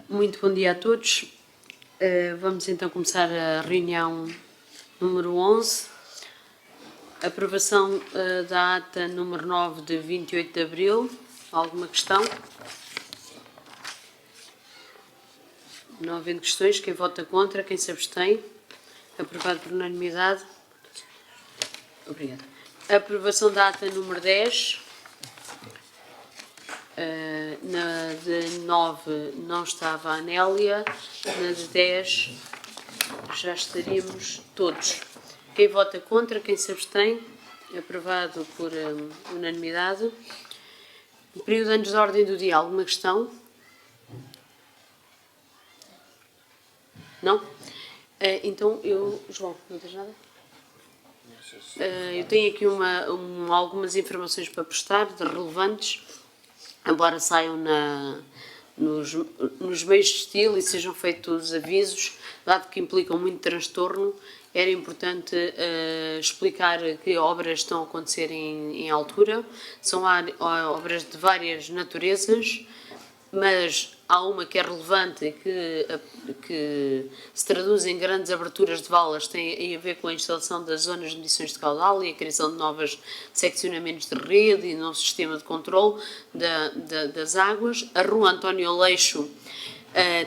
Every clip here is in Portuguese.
Muito bom dia a todos. Vamos então começar a reunião número 11. Aprovação da ata número 9 de 28 de abril. Alguma questão? Não havendo questões, quem vota contra, quem se abstém? Aprovado por unanimidade. Obrigada. Aprovação da ata número 10. Na de 9 não estava a Anélia, na de 10 já estaríamos todos. Quem vota contra, quem se abstém? Aprovado por unanimidade. Período antes da ordem do dia, alguma questão? Não? Então João, não tens nada? Eu tenho aqui algumas informações para prestar, de relevantes, embora saiam nos meios de estilo e sejam feitos avisos, dado que implicam muito transtorno, era importante explicar que obras estão a acontecer em altura. São obras de várias naturezas, mas há uma que é relevante e que se traduz em grandes aberturas de valas, tem a ver com a instalação das zonas de medições de caudal e a criação de novos seccionamentos de rede e novo sistema de controle das águas. A rua António Aleixo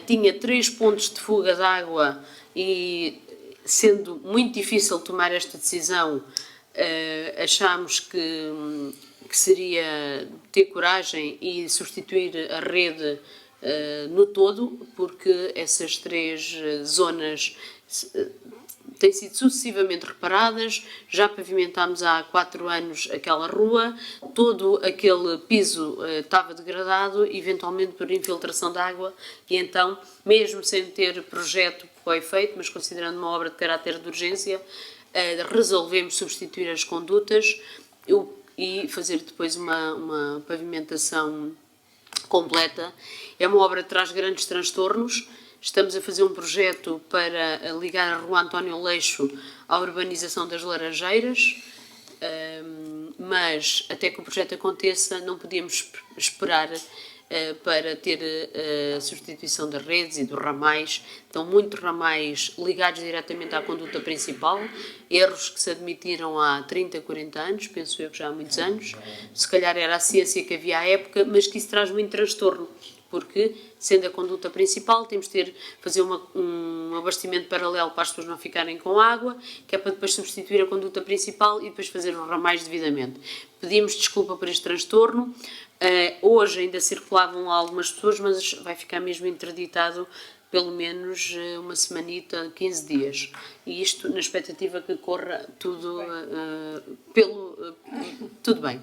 tinha 3 pontos de fuga de água e, sendo muito difícil tomar esta decisão, achámos que seria ter coragem e substituir a rede no todo, porque essas 3 zonas têm sido sucessivamente reparadas. Já pavimentámos há 4 anos aquela rua, todo aquele piso estava degradado, eventualmente por infiltração de água, e então, mesmo sem ter projeto para o efeito, mas considerando uma obra de caráter de urgência, resolvemos substituir as condutas e fazer depois uma pavimentação completa. É uma obra que traz grandes transtornos. Estamos a fazer um projeto para ligar a rua António Aleixo à urbanização das Laranjeiras, mas até que o projeto aconteça não podíamos esperar para ter a substituição das redes e dos ramais. Estão muitos ramais ligados diretamente à conduta principal, erros que se admitiram há 30, 40 anos, penso eu que já há muitos anos. Se calhar era a ciência que havia à época, mas que isso traz muito transtorno, porque, sendo a conduta principal, temos de fazer um abastecimento paralelo para as pessoas não ficarem com água, que é para depois substituir a conduta principal e depois fazer os ramais devidamente. Pedimos desculpa por este transtorno. Hoje ainda circulavam lá algumas pessoas, mas vai ficar mesmo interditado pelo menos uma semanita, 15 dias. E isto na expectativa que corra tudo tudo bem.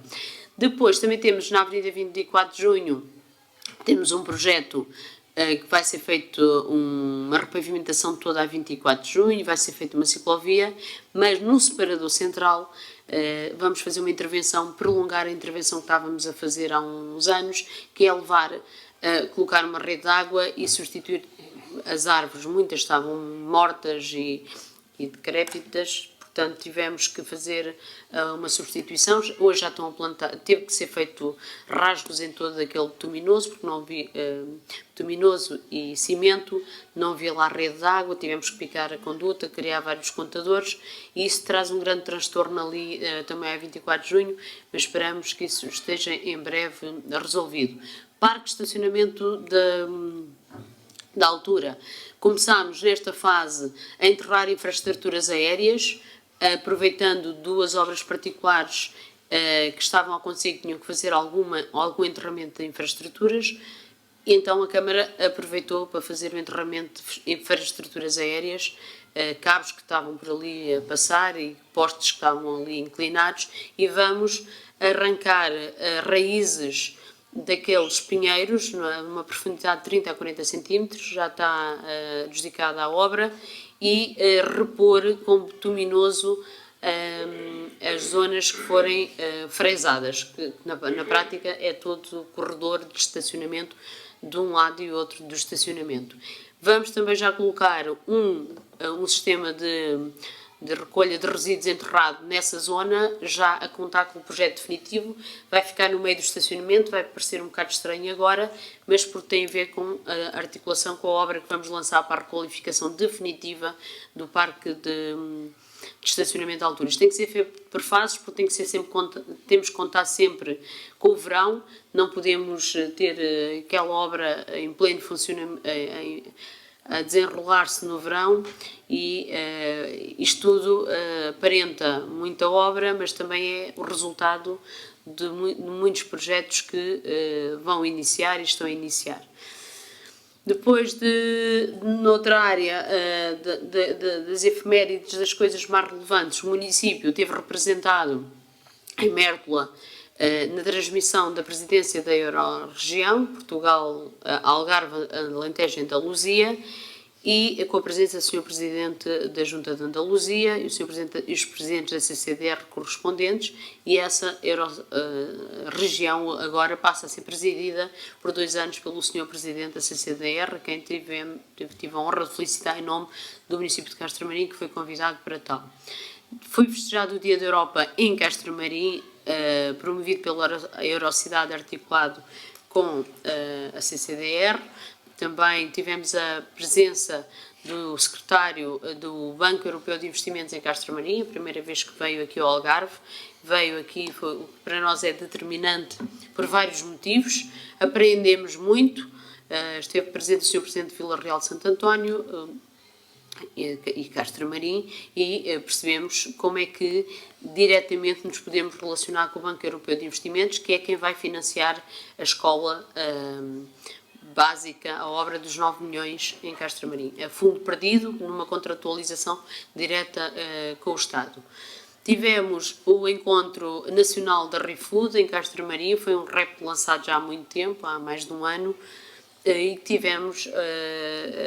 Depois também temos na Avenida 24 de Junho, temos um projeto que vai ser feito uma repavimentação toda a 24 de junho, vai ser feita uma ciclovia, mas no separador central vamos fazer uma intervenção, prolongar a intervenção que estávamos a fazer há uns anos, que é colocar uma rede de água e substituir as árvores. Muitas estavam mortas e decrépitas, portanto tivemos que fazer uma substituição. Hoje já estão a plantar, teve que ser feito rasgos em todo aquele bituminoso, porque não havia bituminoso e cimento, não havia lá rede de água, tivemos que picar a conduta, criar vários contadores, e isso traz um grande transtorno ali também a 24 de junho, mas esperamos que isso esteja em breve resolvido. Parque de estacionamento da altura. Começámos nesta fase a enterrar infraestruturas aéreas, aproveitando 2 obras particulares que estavam a acontecer, que tinham que fazer algum enterramento de infraestruturas, e então a Câmara aproveitou para fazer o enterramento de infraestruturas aéreas, cabos que estavam por ali a passar e postes que estavam ali inclinados, e vamos arrancar raízes daqueles pinheiros, numa profundidade de 30 a 40 cm, já está adjudicada a obra, e repor com bituminoso as zonas que forem fresadas, que na prática é todo o corredor de estacionamento de um lado e outro do estacionamento. Vamos também já colocar um sistema de recolha de resíduos enterrado nessa zona, já a contar com o projeto definitivo, vai ficar no meio do estacionamento, vai parecer um bocado estranho agora, mas porque tem a ver com a articulação com a obra que vamos lançar para a requalificação definitiva do parque de estacionamento de altura. Isto tem que ser feito por fases, porque tem que ser sempre, temos que contar sempre com o verão, não podemos ter aquela obra em pleno funcionamento, a desenrolar-se no verão, e isto tudo aparenta muita obra, mas também é o resultado de muitos projetos que vão iniciar e estão a iniciar. Depois noutra área das efemérides, das coisas mais relevantes, o município teve representado em Mértola na transmissão da presidência da Euro-região, Portugal, Algarve, Alentejo e Andaluzia, e com a presença do Sr. Presidente da Junta de Andaluzia e os presidentes da CCDR correspondentes, e essa região agora passa a ser presidida por 2 anos pelo Sr. Presidente da CCDR, a quem tive a honra de felicitar em nome do município de Castramarim, que foi convidado para tal. Foi festejado o Dia da Europa em Castramarim, promovido pela Eurocidade, articulado com a CCDR. Também tivemos a presença do secretário do Banco Europeu de Investimentos em Castramarim, a primeira vez que veio aqui ao Algarve. Veio aqui, o que para nós é determinante por vários motivos. Aprendemos muito, esteve presente o Sr. Presidente de Vila Real de Santo António e Castramarim, e percebemos como é que diretamente nos podemos relacionar com o Banco Europeu de Investimentos, que é quem vai financiar a escola básica, a obra dos 9 milhões em Castramarim. É fundo perdido numa contratualização direta com o Estado. Tivemos o Encontro Nacional da ReFood em Castramarim, foi um repto lançado já há muito tempo, há mais de um ano, e tivemos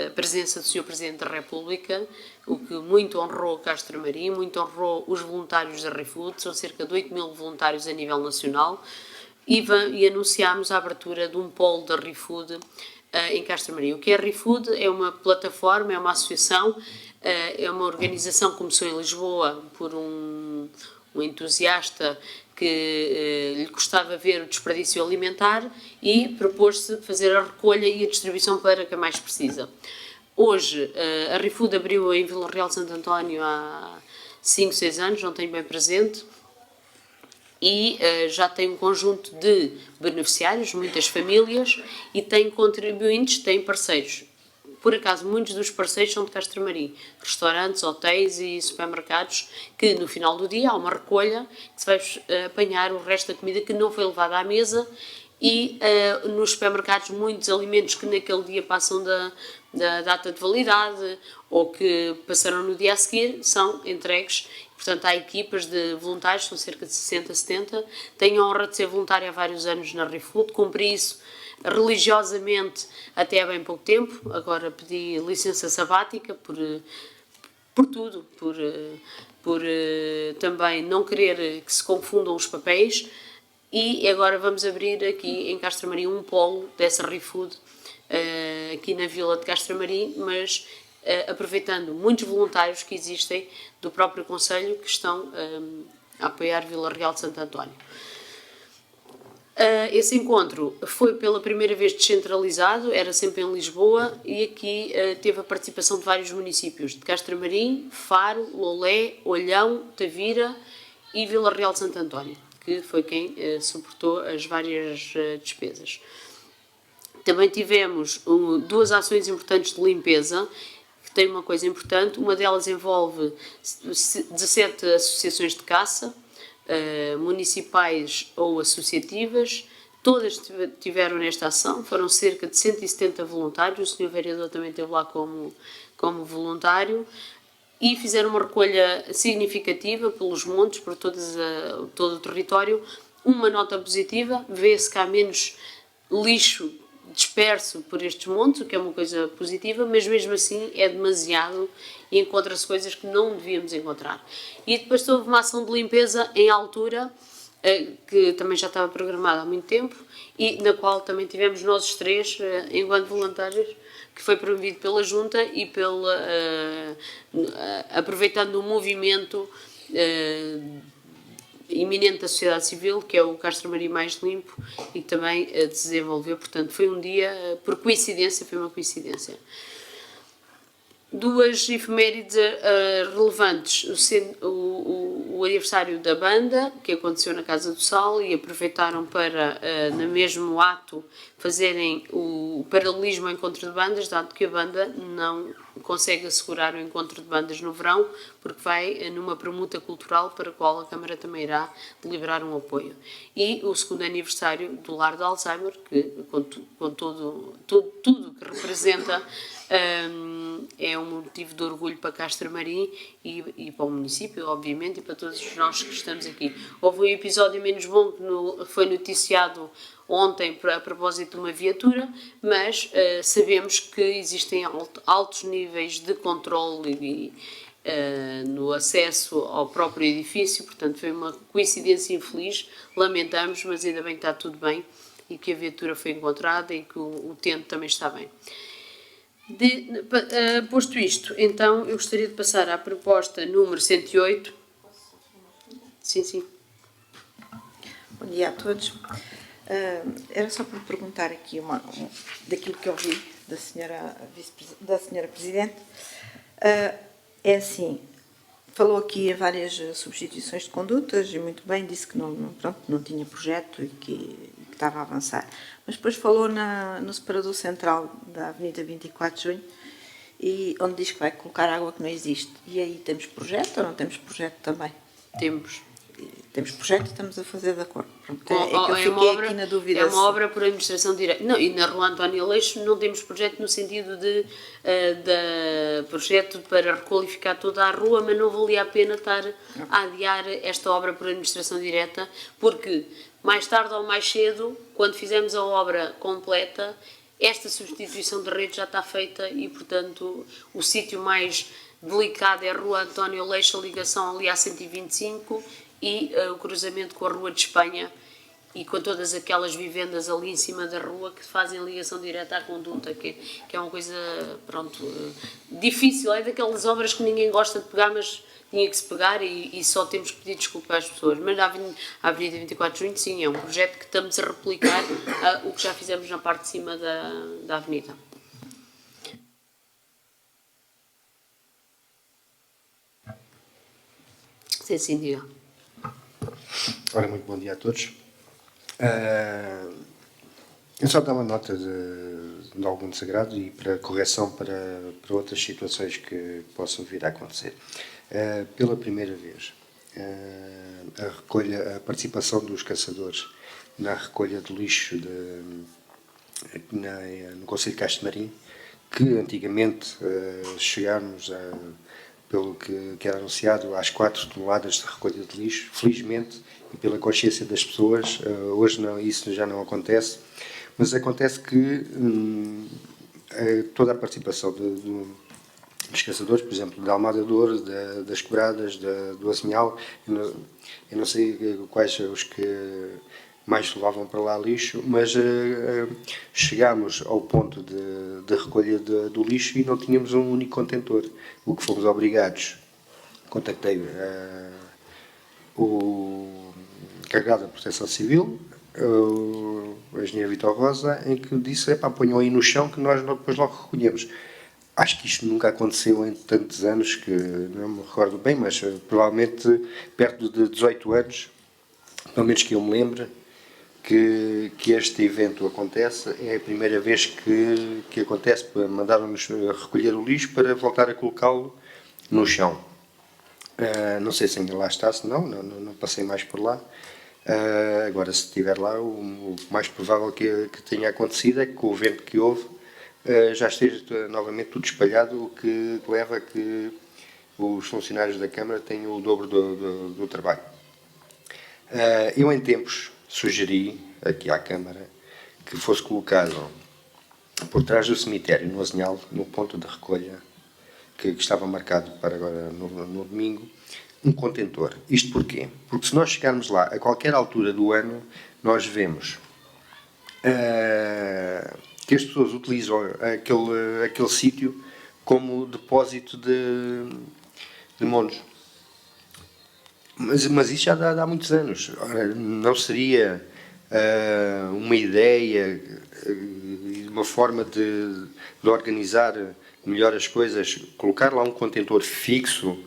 a presença do Sr. Presidente da República, o que muito honrou Castramarim, muito honrou os voluntários da ReFood, são cerca de 8 mil voluntários a nível nacional, e anunciámos a abertura de um polo da ReFood em Castramarim. O que é a ReFood? É uma plataforma, é uma associação, é uma organização que começou em Lisboa por um entusiasta que lhe gostava ver o desperdício alimentar e propôs-se fazer a recolha e a distribuição para quem mais precisa. Hoje, a ReFood abriu em Vila Real de Santo António há 5, 6 anos, não tenho bem presente, e já tem um conjunto de beneficiários, muitas famílias, e tem contribuintes, tem parceiros. Por acaso, muitos dos parceiros são de Castramarim, restaurantes, hotéis e supermercados, que no final do dia há uma recolha, que se vai apanhar o resto da comida que não foi levada à mesa, e nos supermercados muitos alimentos que naquele dia passam da data de validade ou que passaram no dia a seguir são entregues. Portanto, há equipas de voluntários, são cerca de 60, 70. Tenho a honra de ser voluntária há vários anos na ReFood, cumpri isso religiosamente até há bem pouco tempo. Agora pedi licença sabática por tudo, por também não querer que se confundam os papéis. E agora vamos abrir aqui em Castramarim um polo dessa ReFood, aqui na vila de Castramarim, mas aproveitando muitos voluntários que existem do próprio Conselho que estão a apoiar Vila Real de Santo António. Esse encontro foi pela primeira vez descentralizado, era sempre em Lisboa, e aqui teve a participação de vários municípios, de Castramarim, Faro, Lolé, Olhão, Tavira e Vila Real de Santo António, que foi quem suportou as várias despesas. Também tivemos 2 ações importantes de limpeza, que têm uma coisa importante. Uma delas envolve 17 associações de caça, municipais ou associativas. Todas tiveram nesta ação, foram cerca de 170 voluntários, o Sr. Vereador também esteve lá como voluntário, e fizeram uma recolha significativa pelos montes, por todo o território. Uma nota positiva, vê-se que há menos lixo disperso por estes montes, o que é uma coisa positiva, mas mesmo assim é demasiado e encontra-se coisas que não devíamos encontrar. E depois houve uma ação de limpeza em altura, que também já estava programada há muito tempo, e na qual também tivemos nós os 3, enquanto voluntários, que foi promovido pela Junta e aproveitando o movimento iminente da sociedade civil, que é o Castro Maria Mais Limpo, e que também desenvolveu. Portanto, foi um dia, por coincidência, foi uma coincidência. Duas efemérides relevantes: o aniversário da banda, que aconteceu na Casa do Sal, e aproveitaram para, no mesmo ato, fazerem o paralelismo ao encontro de bandas, dado que a banda não consegue assegurar o encontro de bandas no verão, porque vai numa permuta cultural para a qual a Câmara também irá deliberar um apoio. E o segundo aniversário do Lar de Alzheimer, que com tudo que representa, é um motivo de orgulho para Castro Marim e para o município, obviamente, e para todos nós que estamos aqui. Houve um episódio menos bom que foi noticiado ontem a propósito de uma viatura, mas sabemos que existem altos níveis de controle no acesso ao próprio edifício, portanto foi uma coincidência infeliz, lamentamos, mas ainda bem que está tudo bem e que a viatura foi encontrada e que o utente também está bem. Posto isto, então eu gostaria de passar à proposta número 108. Sim. Bom dia a todos. Era só para perguntar aqui daquilo que eu ouvi da senhora Presidente. É assim, falou aqui em várias substituições de condutas e muito bem, disse que não tinha projeto e que estava a avançar. Mas depois falou no separador central da Avenida 24 de Junho, e onde diz que vai colocar água que não existe. E aí temos projeto ou não temos projeto também? Temos projeto e estamos a fazer de acordo. Pronto, é que eu fiquei aqui na dúvida. É uma obra por administração direta. Não, e na Rua António Aleixo não temos projeto no sentido de projeto para requalificar toda a rua, mas não valia a pena estar a adiar esta obra por administração direta, porque mais tarde ou mais cedo, quando fizermos a obra completa, esta substituição de rede já está feita e, portanto, o sítio mais delicado é a Rua António Aleixo, a ligação ali à 125 e o cruzamento com a Rua de Espanha e com todas aquelas vivendas ali em cima da rua que fazem ligação direta à conduta, que é uma coisa, difícil. É daquelas obras que ninguém gosta de pegar, mas tinha que se pegar e só temos que pedir desculpa às pessoas. Mas a Avenida 24 de Junho, sim, é um projeto que estamos a replicar o que já fizemos na parte de cima da avenida. Sim, diga. Ora, muito bom dia a todos. Eu só dar uma nota de algum desagrado e para correção para outras situações que possam vir a acontecer. Pela primeira vez, a participação dos caçadores na recolha de lixo no Concelho de Castro Marim, que antigamente chegámos pelo que era anunciado, às 4 toneladas de recolha de lixo. Felizmente, e pela consciência das pessoas, hoje isso já não acontece, mas acontece que toda a participação dos caçadores, por exemplo, da Almada de Ouro, das Quebradas, do Azinhal, eu não sei quais os que mais levavam para lá lixo, mas chegámos ao ponto de recolha do lixo e não tínhamos um único contentor, o que fomos obrigados. Contactei o encarregado da Proteção Civil, o engenheiro Vitor Rosa, em que disse: ponham aí no chão que nós depois logo recolhemos. Acho que isto nunca aconteceu em tantos anos, que não me recordo bem, mas provavelmente perto de 18 anos, pelo menos que eu me lembre, que este evento acontece. É a primeira vez que acontece. Mandaram-nos recolher o lixo para voltar a colocá-lo no chão. Não sei se ainda lá está, se não passei mais por lá. Agora, se estiver lá, o mais provável que tenha acontecido é que, com o vento que houve, já esteja novamente tudo espalhado, o que leva a que os funcionários da Câmara tenham o dobro do trabalho. Eu, em tempos, sugeri aqui à Câmara que fosse colocado por trás do cemitério, no Azinhal, no ponto de recolha que estava marcado para agora no domingo, um contentor. Isto porquê? Porque se nós chegarmos lá a qualquer altura do ano, nós vemos que as pessoas utilizam aquele sítio como depósito de monos. Mas isso já dá muitos anos. Ora, não seria uma ideia, uma forma de organizar melhor as coisas, colocar lá um contentor fixo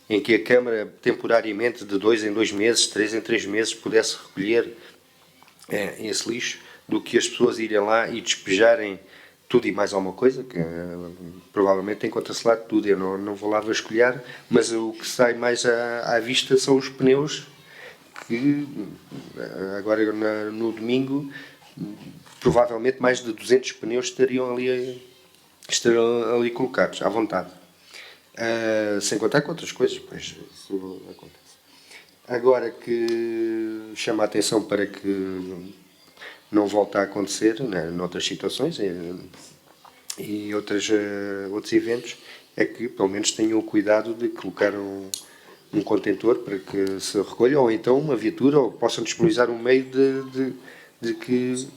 em que a Câmara temporariamente de 2 em 2 meses, 3 em 3 meses pudesse recolher esse lixo, do que as pessoas irem lá e despejarem tudo e mais alguma coisa, que provavelmente encontra-se lá tudo. Eu não vou lá vasculhar, mas o que sai mais à vista são os pneus, que agora no domingo provavelmente mais de 200 pneus estariam ali colocados, à vontade. Sem contar com outras coisas, pois isso acontece. Agora que chama a atenção para que não volte a acontecer, né, noutras situações e outros eventos, é que pelo menos tenham o cuidado de colocar um contentor para que se recolha, ou então uma viatura, ou possam disponibilizar um meio de que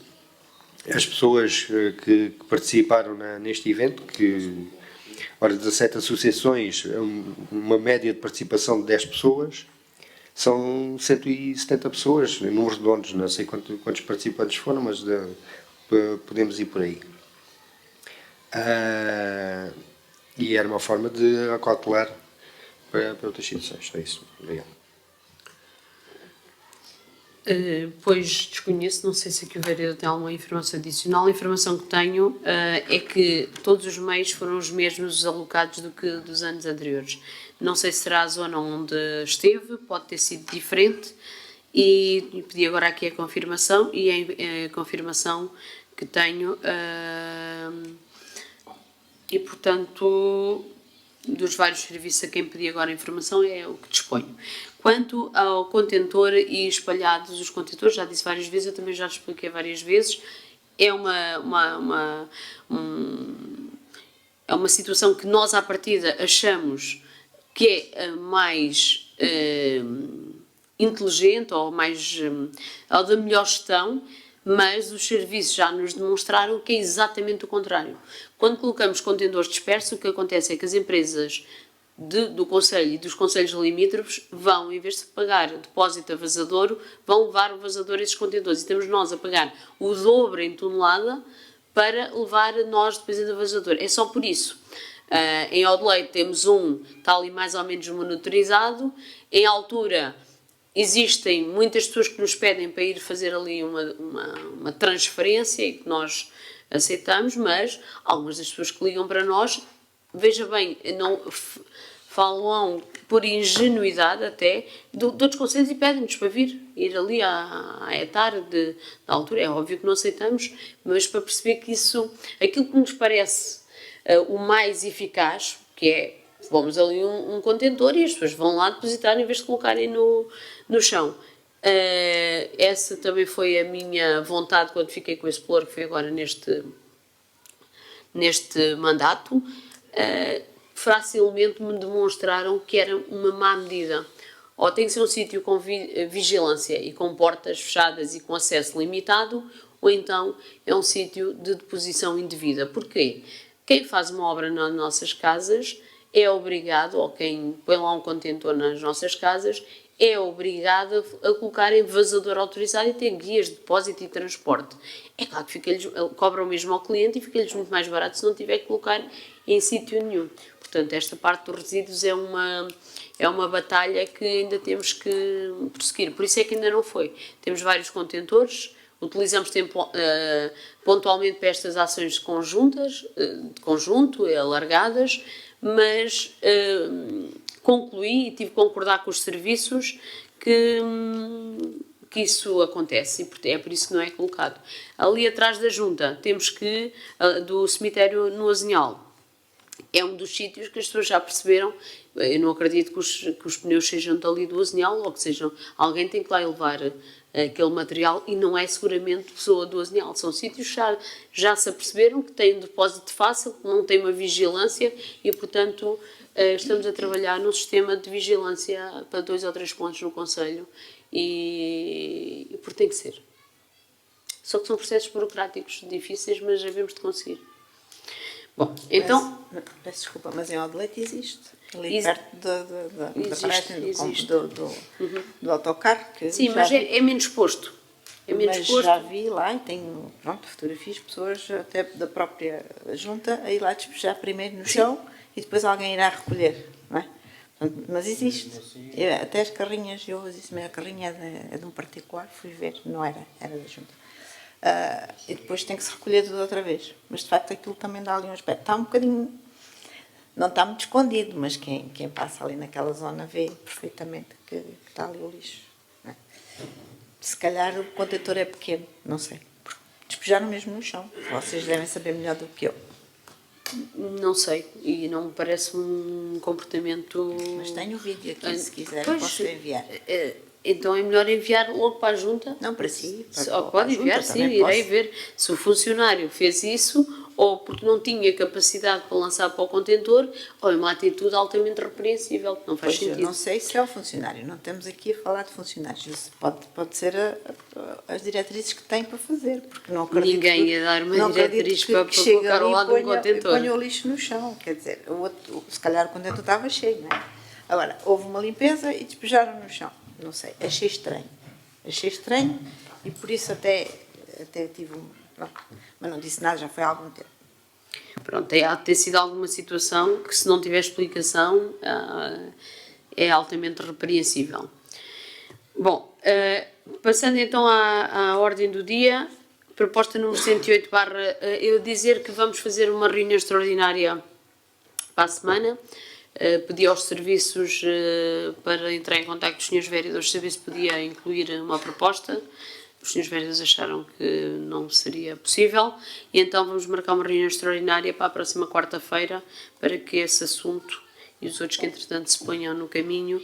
as pessoas que participaram neste evento, que ora, 17 associações, uma média de participação de 10 pessoas, são 170 pessoas, em números redondos, não sei quantos participantes foram, mas podemos ir por aí. E era uma forma de acautelar para outras situações. É isso. Obrigado. Pois desconheço, não sei se aqui o vereador tem alguma informação adicional. A informação que tenho é que todos os meios foram os mesmos alocados do que dos anos anteriores. Não sei se será a zona onde esteve, pode ter sido diferente, e pedi agora aqui a confirmação, e a confirmação que tenho, e portanto, dos vários serviços a quem pedi agora a informação, é o que disponho. Quanto ao contentor e espalhados os contentores, já disse várias vezes, eu também já expliquei várias vezes, é uma situação que nós à partida achamos que é mais inteligente ou ou da melhor gestão, mas os serviços já nos demonstraram que é exatamente o contrário. Quando colocamos contentores dispersos, o que acontece é que as empresas do Conselho e dos Conselhos limítrofes vão, em vez de pagar depósito a Vazadouro, vão levar o Vazadouro a esses contentores. E estamos nós a pagar o dobro em tonelada para levar nós depois a Vazadouro. É só por isso. Em Odeleite temos está ali mais ou menos monitorizado. Em Altura existem muitas pessoas que nos pedem para ir fazer ali uma transferência e que nós aceitamos, mas algumas das pessoas que ligam para nós, veja bem, não falam por ingenuidade até de outros conselhos e pedem-nos para ir ali à etar da Altura. É óbvio que não aceitamos, mas para perceber que aquilo que nos parece o mais eficaz, que é, vamos ali um contentor e as pessoas vão lá depositar em vez de colocarem no chão. Essa também foi a minha vontade quando fiquei com esse pluro, que foi agora neste mandato. Facilmente me demonstraram que era uma má medida. Ou tem que ser um sítio com vigilância e com portas fechadas e com acesso limitado, ou então é um sítio de deposição indevida. Porquê? Quem faz uma obra nas nossas casas é obrigado, ou quem põe lá um contentor nas nossas casas, é obrigado a colocar em vazador autorizado e ter guias de depósito e transporte. É claro que cobram mesmo ao cliente e fica-lhes muito mais barato se não tiver que colocar em sítio nenhum. Portanto, esta parte dos resíduos é uma batalha que ainda temos que prosseguir. Por isso é que ainda não foi. Temos vários contentores, utilizamos pontualmente para estas ações conjuntas, de conjunto, alargadas, mas concluí e tive que concordar com os serviços que isso acontece e é por isso que não é colocado. Ali atrás da junta temos do cemitério no Azinhal, é um dos sítios que as pessoas já perceberam. Eu não acredito que os pneus sejam dali do Azinhal, ou que alguém tem que lá levar aquele material e não é seguramente pessoa do Azinhal. São sítios que já se aperceberam que têm um depósito fácil, que não têm uma vigilância e, portanto, estamos a trabalhar num sistema de vigilância para 2 ou 3 pontos no Conselho e porque tem que ser. Só que são processos burocráticos difíceis, mas havemos de conseguir. Bom, então... Peço desculpa, mas em Odeleite existe. Ali Existe. perto da Existe, paragem existe. do autocarro. Que Sim, já mas vi. é menos posto. É menos Mas posto. já vi lá e tenho, pronto, fotografias de pessoas até da própria junta a ir lá despejar primeiro no chão e depois alguém irá recolher, não é? Portanto, mas existe. Até as carrinhas, eu disse, a carrinha é de um particular, fui ver, não era, era da junta. E depois tem que se recolher tudo outra vez. Mas de facto aquilo também dá ali um aspecto. Está um bocadinho, não está muito escondido, mas quem passa ali naquela zona vê perfeitamente que está ali o lixo. Não é? Se calhar o contentor é pequeno, não sei. Despejaram mesmo no chão. Vocês devem saber melhor do que eu. Não sei, e não me parece um comportamento... Mas tenho o vídeo aqui, se quiser, Pois, posso enviar. Então é melhor enviar logo para a junta? Não, para si. Pode enviar, sim, irei ver se o funcionário fez isso ou porque não tinha capacidade para lançar para o contentor ou é uma atitude altamente repreensível, que não faz Pois, eu sentido. não sei se é o funcionário, não estamos aqui a falar de funcionários. Isso pode ser as diretrizes que tem para fazer, porque não acredito Ninguém que, ia dar uma não acredito diretriz que para chegue colocar ao ali lado de um e contentor. ponha o lixo no chão, quer dizer, se calhar o contentor estava cheio, não é? Agora, houve uma limpeza e despejaram no chão, não sei, achei estranho e por isso até tive pronto, mas não disse nada, já foi há algum tempo. Pronto, há de ter sido alguma situação que, se não tiver explicação, é altamente repreensível. Bom, passando então à ordem do dia, proposta número 108 eu dizer que vamos fazer uma reunião extraordinária para a semana. Pedi aos serviços para entrar em contacto com os senhores vereadores, saber se podia incluir uma proposta. Os senhores vereadores acharam que não seria possível e então vamos marcar uma reunião extraordinária para a próxima quarta-feira para que esse assunto e os outros que entretanto se ponham no caminho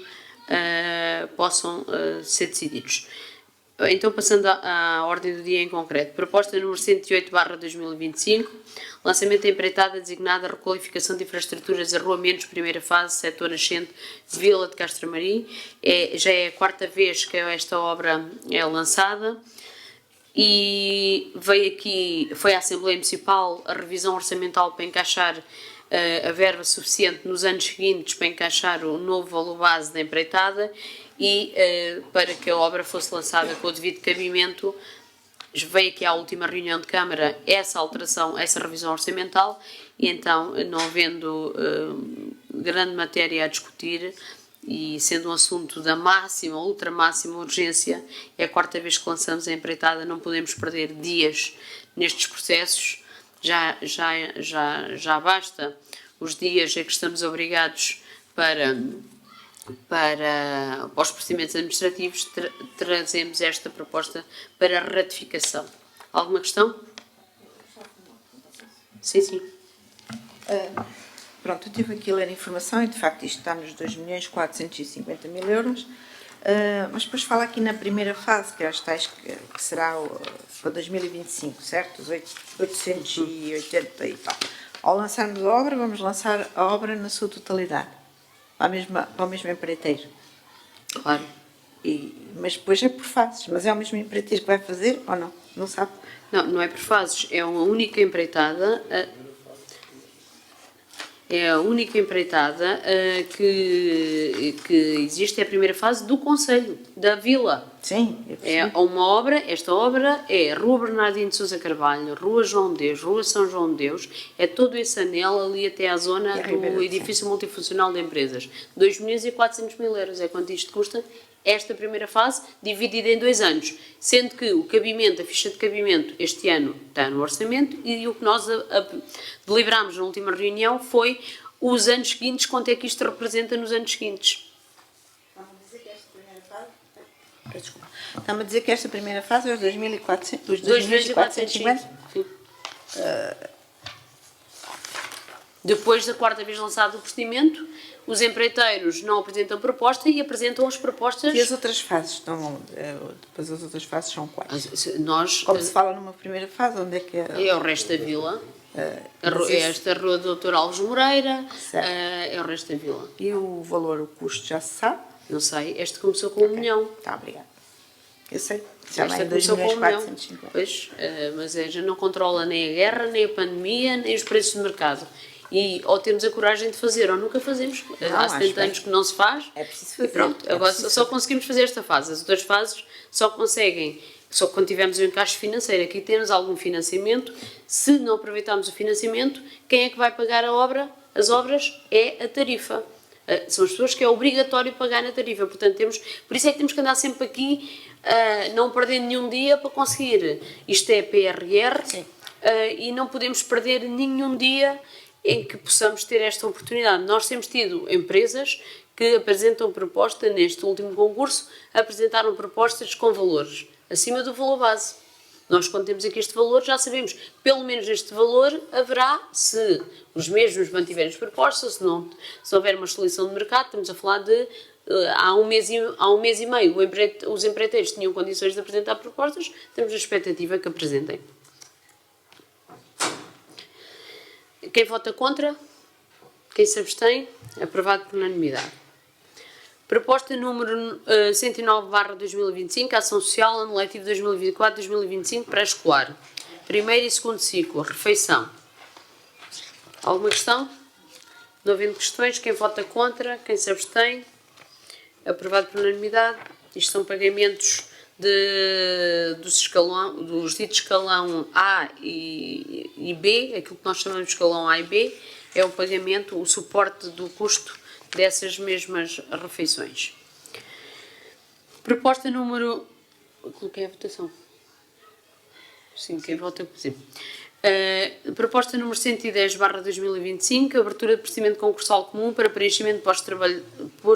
possam ser decididos. Então, passando à ordem do dia em concreto, proposta número 108/2025, lançamento da empreitada designada requalificação de infraestruturas de arruamentos, primeira fase, setor nascente, Vila de Castro Marim. Já é a quarta vez que esta obra é lançada e foi à Assembleia Municipal a revisão orçamental para encaixar a verba suficiente nos anos seguintes para encaixar o novo valor base da empreitada e para que a obra fosse lançada com o devido cabimento. Veio aqui à última reunião de Câmara essa alteração, essa revisão orçamental e então, não havendo grande matéria a discutir e sendo um assunto da máxima, ultra máxima urgência, é a quarta vez que lançamos a empreitada, não podemos perder dias nestes processos. Já basta os dias em que estamos obrigados para os procedimentos administrativos, trazemos esta proposta para ratificação. Alguma questão? Sim. Pronto, eu estive aqui a ler a informação e de facto isto está nos 2.450.000 euros, mas depois fala aqui na primeira fase, que é as tais que será para 2025, certo? Os 880 e tal. Ao lançarmos a obra, vamos lançar a obra na sua totalidade, para o mesmo empreiteiro. Claro. Mas depois é por fases, mas é o mesmo empreiteiro que vai fazer ou não? Não sabe? Não é por fases, é uma única empreitada. É a única empreitada que existe, é a primeira fase do Conselho, da Vila. Sim. Esta obra é Rua Bernardino de Sousa Carvalho, Rua João de Deus, Rua São João de Deus, é todo esse anel ali até à zona do edifício multifuncional de empresas. 2.400.000 euros é quanto isto custa. Esta primeira fase, dividida em 2 anos, sendo que o cabimento, a ficha de cabimento, este ano está no orçamento e o que nós deliberámos na última reunião foi os anos seguintes, quanto é que isto representa nos anos seguintes. Está-me a dizer que esta primeira fase é os 2.450? Sim. Depois da quarta vez lançado o procedimento, os empreiteiros não apresentam proposta e apresentam as propostas... E as outras fases estão... Depois as outras fases são quais? Como se fala numa primeira fase, onde é que é? É o resto da vila. É esta Rua do Dr. Alves Moreira. É o resto da vila. E o valor, o custo, já se sabe? Não sei. Este começou com 1 milhão. Tá, obrigada. Eu sei, já vai Esta em 2 começou com milhões 1 milhão. 450. Pois, mas a gente não controla nem a guerra, nem a pandemia, nem os preços de mercado. E ou temos a coragem de fazer ou nunca fazemos. Não, Há acho 70 bem. anos que não se faz. É preciso E fazer. pronto, É agora preciso só conseguimos fazer esta fase. As outras fases só conseguem, só quando tivermos um encaixe financeiro. Aqui temos algum financiamento. Se não aproveitarmos o financiamento, quem é que vai pagar a obra? As obras é a tarifa. São as pessoas que é obrigatório pagar na tarifa. Portanto, por isso é que temos que andar sempre aqui, não perdendo nenhum dia para conseguir. Isto é PRR, e não podemos perder nenhum dia em que possamos ter esta oportunidade. Nós temos tido empresas que apresentam proposta, neste último concurso, apresentaram propostas com valores acima do valor base. Nós, quando temos aqui este valor, já sabemos, pelo menos este valor haverá, se os mesmos mantiverem as propostas, se houver uma solução de mercado, estamos a falar de há um mês e meio os empreiteiros tinham condições de apresentar propostas, temos a expectativa que apresentem. Quem vota contra? Quem se abstém? Aprovado por unanimidade. Proposta número 109/2025, Ação Social, Ano Letivo 2024-2025, pré-escolar. Primeiro e segundo ciclo, refeição. Alguma questão? Não havendo questões, quem vota contra? Quem se abstém? Aprovado por unanimidade. Isto são pagamentos dos ditos escalão A e B, aquilo que nós chamamos de escalão A e B, é o pagamento, o suporte do custo dessas mesmas refeições. Proposta número... Coloquei a votação. Sim, quem vota por sim. Proposta número 110/2025, abertura de procedimento concursal comum para preenchimento de posto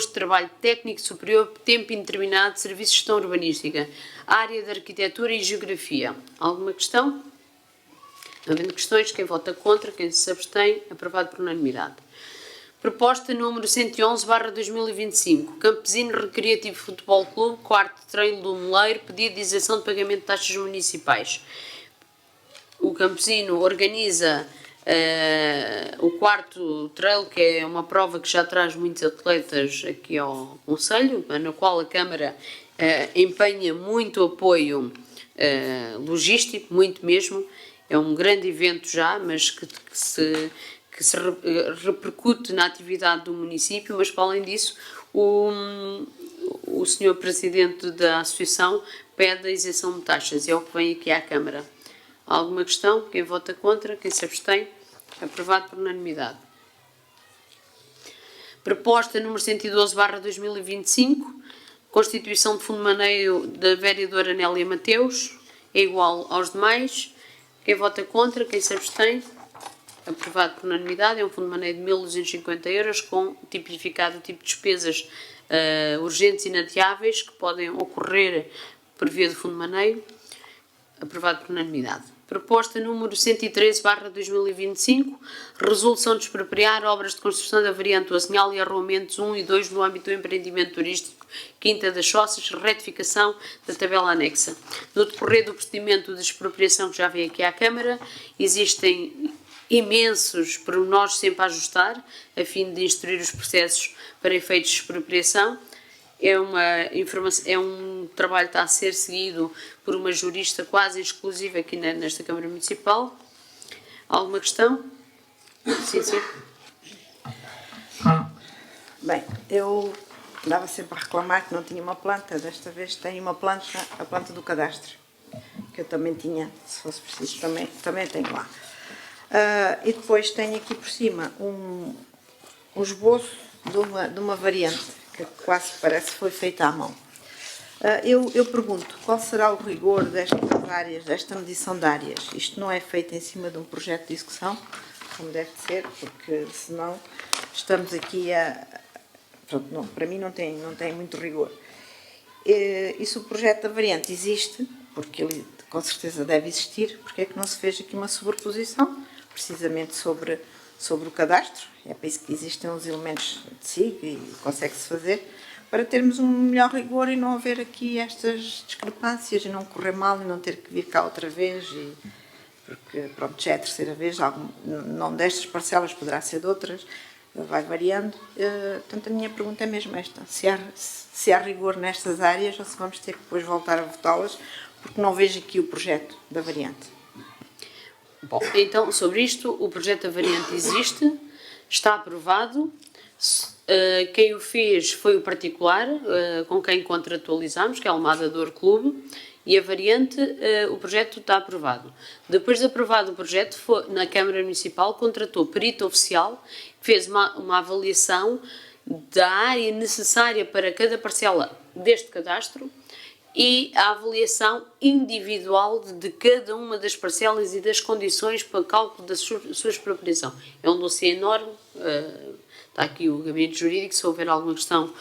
de trabalho técnico superior, tempo indeterminado, serviços de gestão urbanística, área de arquitetura e geografia. Alguma questão? Não havendo questões, quem vota contra, quem se abstém, aprovado por unanimidade. Proposta número 111/2025, Campesino Recreativo Futebol Clube, quarto treino do Moleiro, pedido de isenção de pagamento de taxas municipais. O Campesino organiza o quarto trail, que é uma prova que já traz muitos atletas aqui ao Conselho, na qual a Câmara empenha muito apoio logístico, muito mesmo. É um grande evento já, mas que se repercute na atividade do município, mas para além disso, o senhor Presidente da Associação pede a isenção de taxas, é o que vem aqui à Câmara. Alguma questão? Quem vota contra? Quem se abstém? Aprovado por unanimidade. Proposta número 112/2025, constituição de fundo de maneio da vereadora Nélia Mateus, é igual aos demais. Quem vota contra? Quem se abstém? Aprovado por unanimidade. É um fundo de maneio de 1.250 euros com tipificado tipo de despesas urgentes e inadiáveis que podem ocorrer por via do fundo de maneio. Aprovado por unanimidade. Proposta número 113/2025, resolução de expropriar obras de construção da variante Osinhal e arruamentos 1 e 2 no âmbito do empreendimento turístico Quinta das Choças, retificação da tabela anexa. No decorrer do procedimento de expropriação que já veio aqui à Câmara, existem imensos pormenores sempre a ajustar, a fim de instruir os processos para efeitos de expropriação. É um trabalho que está a ser seguido por uma jurista quase exclusiva aqui nesta Câmara Municipal. Alguma questão? Sim, sim. Bem, eu andava sempre a reclamar que não tinha uma planta, desta vez tenho uma planta, a planta do cadastro, que eu também tinha, se fosse preciso, também tenho lá. E depois tenho aqui por cima um esboço de uma variante, que quase parece que foi feita à mão. Eu pergunto, qual será o rigor destas áreas, desta medição de áreas? Isto não é feito em cima de um projeto de execução, como deve ser, porque senão estamos aqui pronto, não, para mim não tem muito rigor. E se o projeto da variante existe, porque ele com certeza deve existir, porque é que não se fez aqui uma sobreposição, precisamente sobre o cadastro? É para isso que existem os elementos de SIG e consegue-se fazer, para termos um melhor rigor e não haver aqui estas discrepâncias e não correr mal e não ter que vir cá outra vez, porque pronto, já é a terceira vez, não destas parcelas, poderá ser de outras, ele vai variando. Portanto, a minha pergunta é mesmo esta: se há rigor nestas áreas ou se vamos ter que depois voltar a votá-las, porque não vejo aqui o projeto da variante. Bom, então, sobre isto, o projeto da variante existe, está aprovado. Quem o fez foi o particular, com quem contratualizamos, que é a Almada Dor Clube, e a variante, o projeto está aprovado. Depois de aprovado o projeto, na Câmara Municipal, contratou perito oficial, que fez uma avaliação da área necessária para cada parcela deste cadastro e a avaliação individual de cada uma das parcelas e das condições para cálculo da sua expropriação. É um dossiê enorme, está aqui o gabinete jurídico, se houver alguma questão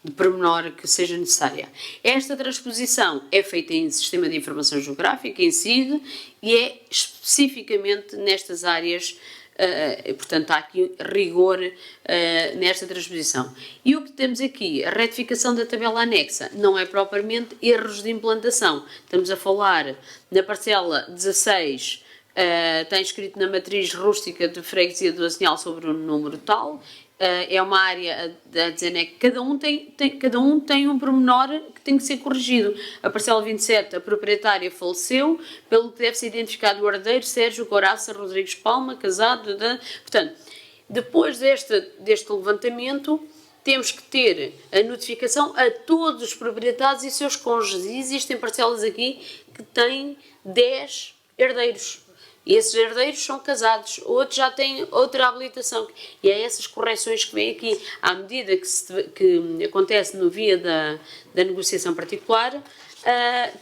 de pormenor que seja necessária. Esta transposição é feita em Sistema de Informação Geográfica, em SIG, e é especificamente nestas áreas, portanto há aqui rigor nesta transposição. E o que temos aqui, a retificação da tabela anexa, não é propriamente erros de implantação. Estamos a falar na parcela 16, está inscrito na matriz rústica de freguesia do Azinhal sobre o número tal. É uma área a dizer que cada um tem um pormenor que tem que ser corrigido. A parcela 27, a proprietária faleceu, pelo que deve ser identificado o herdeiro Sérgio Coraça Rodrigues Palma, casado. Portanto, depois deste levantamento, temos que ter a notificação a todos os proprietários e seus cônjuges. E existem parcelas aqui que têm 10 herdeiros. E esses herdeiros são casados, outros já têm outra habilitação. E é essas correções que vêm aqui. À medida que acontece no via da negociação particular,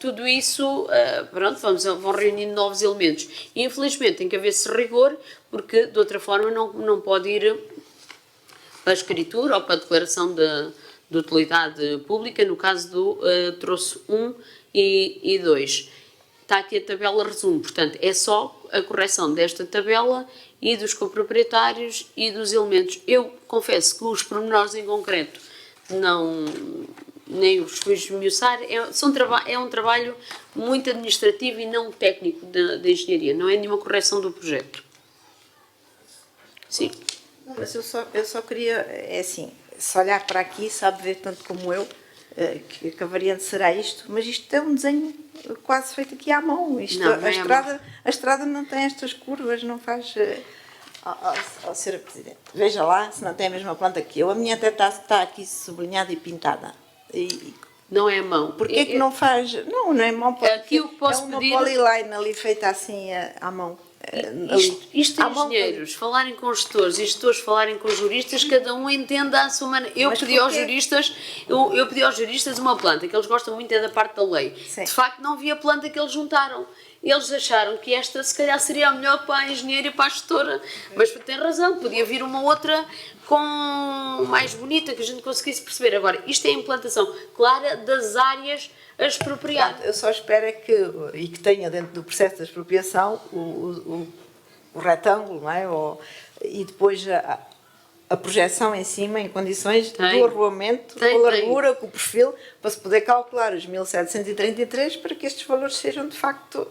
tudo isso, pronto, vão reunindo novos elementos. E infelizmente tem que haver esse rigor, porque de outra forma não pode ir para a escritura ou para a declaração de utilidade pública, no caso do troço 1 e 2. Está aqui a tabela resumo, portanto, é só a correção desta tabela e dos coproprietários e dos elementos. Eu confesso que os pormenores em concreto nem os fui esmiuçar, é um trabalho muito administrativo e não técnico da engenharia, não é nenhuma correção do projeto. Sim. Não, mas eu só queria, é assim, se olhar para aqui, sabe ver tanto como eu, que a variante será isto, mas isto é um desenho quase feito aqui à mão. A estrada não tem estas curvas, não faz... Ó, Sra. Presidente, veja lá se não tem a mesma planta que eu. A minha até está aqui sublinhada e pintada. Não é a mão. Porquê é que não faz... Não é mão. Aqui o que posso uma pedir... polyline ali feita assim à mão. Isto é engenheiros falarem com gestores e gestores falarem com juristas, cada um entenda a sua maneira. Eu pedi aos juristas uma planta que eles gostam muito, é da parte da lei. Sim. De facto não vi a planta que eles juntaram. Eles acharam que esta se calhar seria a melhor para a engenheira e para a gestora, mas tem razão, podia vir uma outra mais bonita que a gente conseguisse perceber. Agora, isto é a implantação clara das áreas a expropriar. Eu só espero que tenha dentro do processo de expropriação o retângulo, não é? E depois a projeção em cima, em condições do arruamento, com a largura, com o perfil, para se poder calcular os 1733 para que estes valores sejam de facto...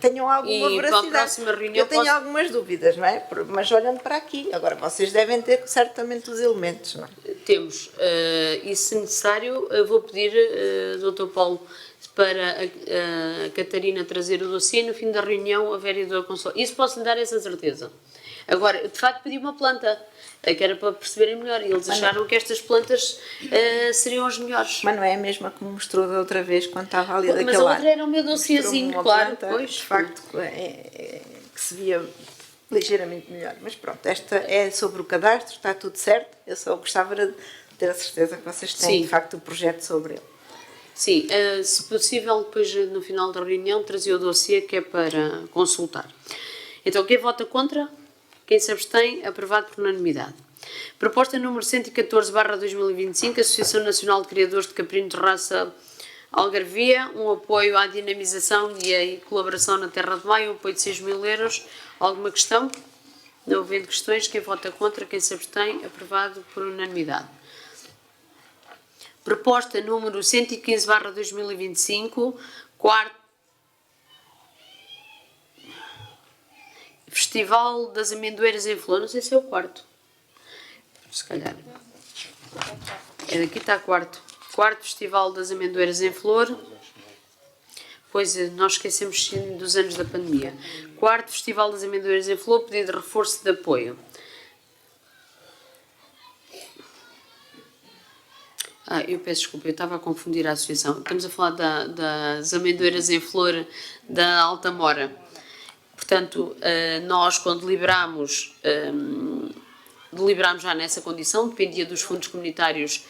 Tenham alguma veracidade. Eu tenho algumas dúvidas, não é? Mas olhando para aqui, agora vocês devem ter certamente os elementos, não é? Temos, e se necessário, vou pedir, Dr. Paulo, para a Catarina trazer o dossiê no fim da reunião, a vereadora Consola. Isso posso lhe dar essa certeza. Agora, de facto, pedi uma planta, que era para perceberem melhor, e eles acharam que estas plantas seriam as melhores. Mas não é a mesma que me mostrou da outra vez, quando estava ali daquele lado. Mas a outra era o meu dossiêzinho, claro, pois. De facto, que se via ligeiramente melhor. Mas pronto, esta é sobre o cadastro, está tudo certo. Eu só gostava de ter a certeza que vocês têm, de facto, o projeto sobre ele. Sim, se possível, depois no final da reunião, trazer o dossiê que é para consultar. Então, quem vota contra? Quem se abstém? Aprovado por unanimidade. Proposta número 114/2025, Associação Nacional de Criadores de Caprino de Raça Algarvia, um apoio à dinamização e à colaboração na Terra de Maio, um apoio de 6.000 euros. Alguma questão? Não havendo questões, quem vota contra? Quem se abstém? Aprovado por unanimidade. Proposta número 115/2025, Festival das Amendoeiras em Flor, não sei se é o quarto. Se calhar. É daqui está quarto. Quarto Festival das Amendoeiras em Flor. Pois, nós esquecemos dos anos da pandemia. Quarto Festival das Amendoeiras em Flor, pedido de reforço de apoio. Eu peço desculpa, eu estava a confundir a associação. Estamos a falar das amendoeiras em flor da Alta Mora. Portanto, nós, quando deliberámos já nessa condição, dependia dos fundos comunitários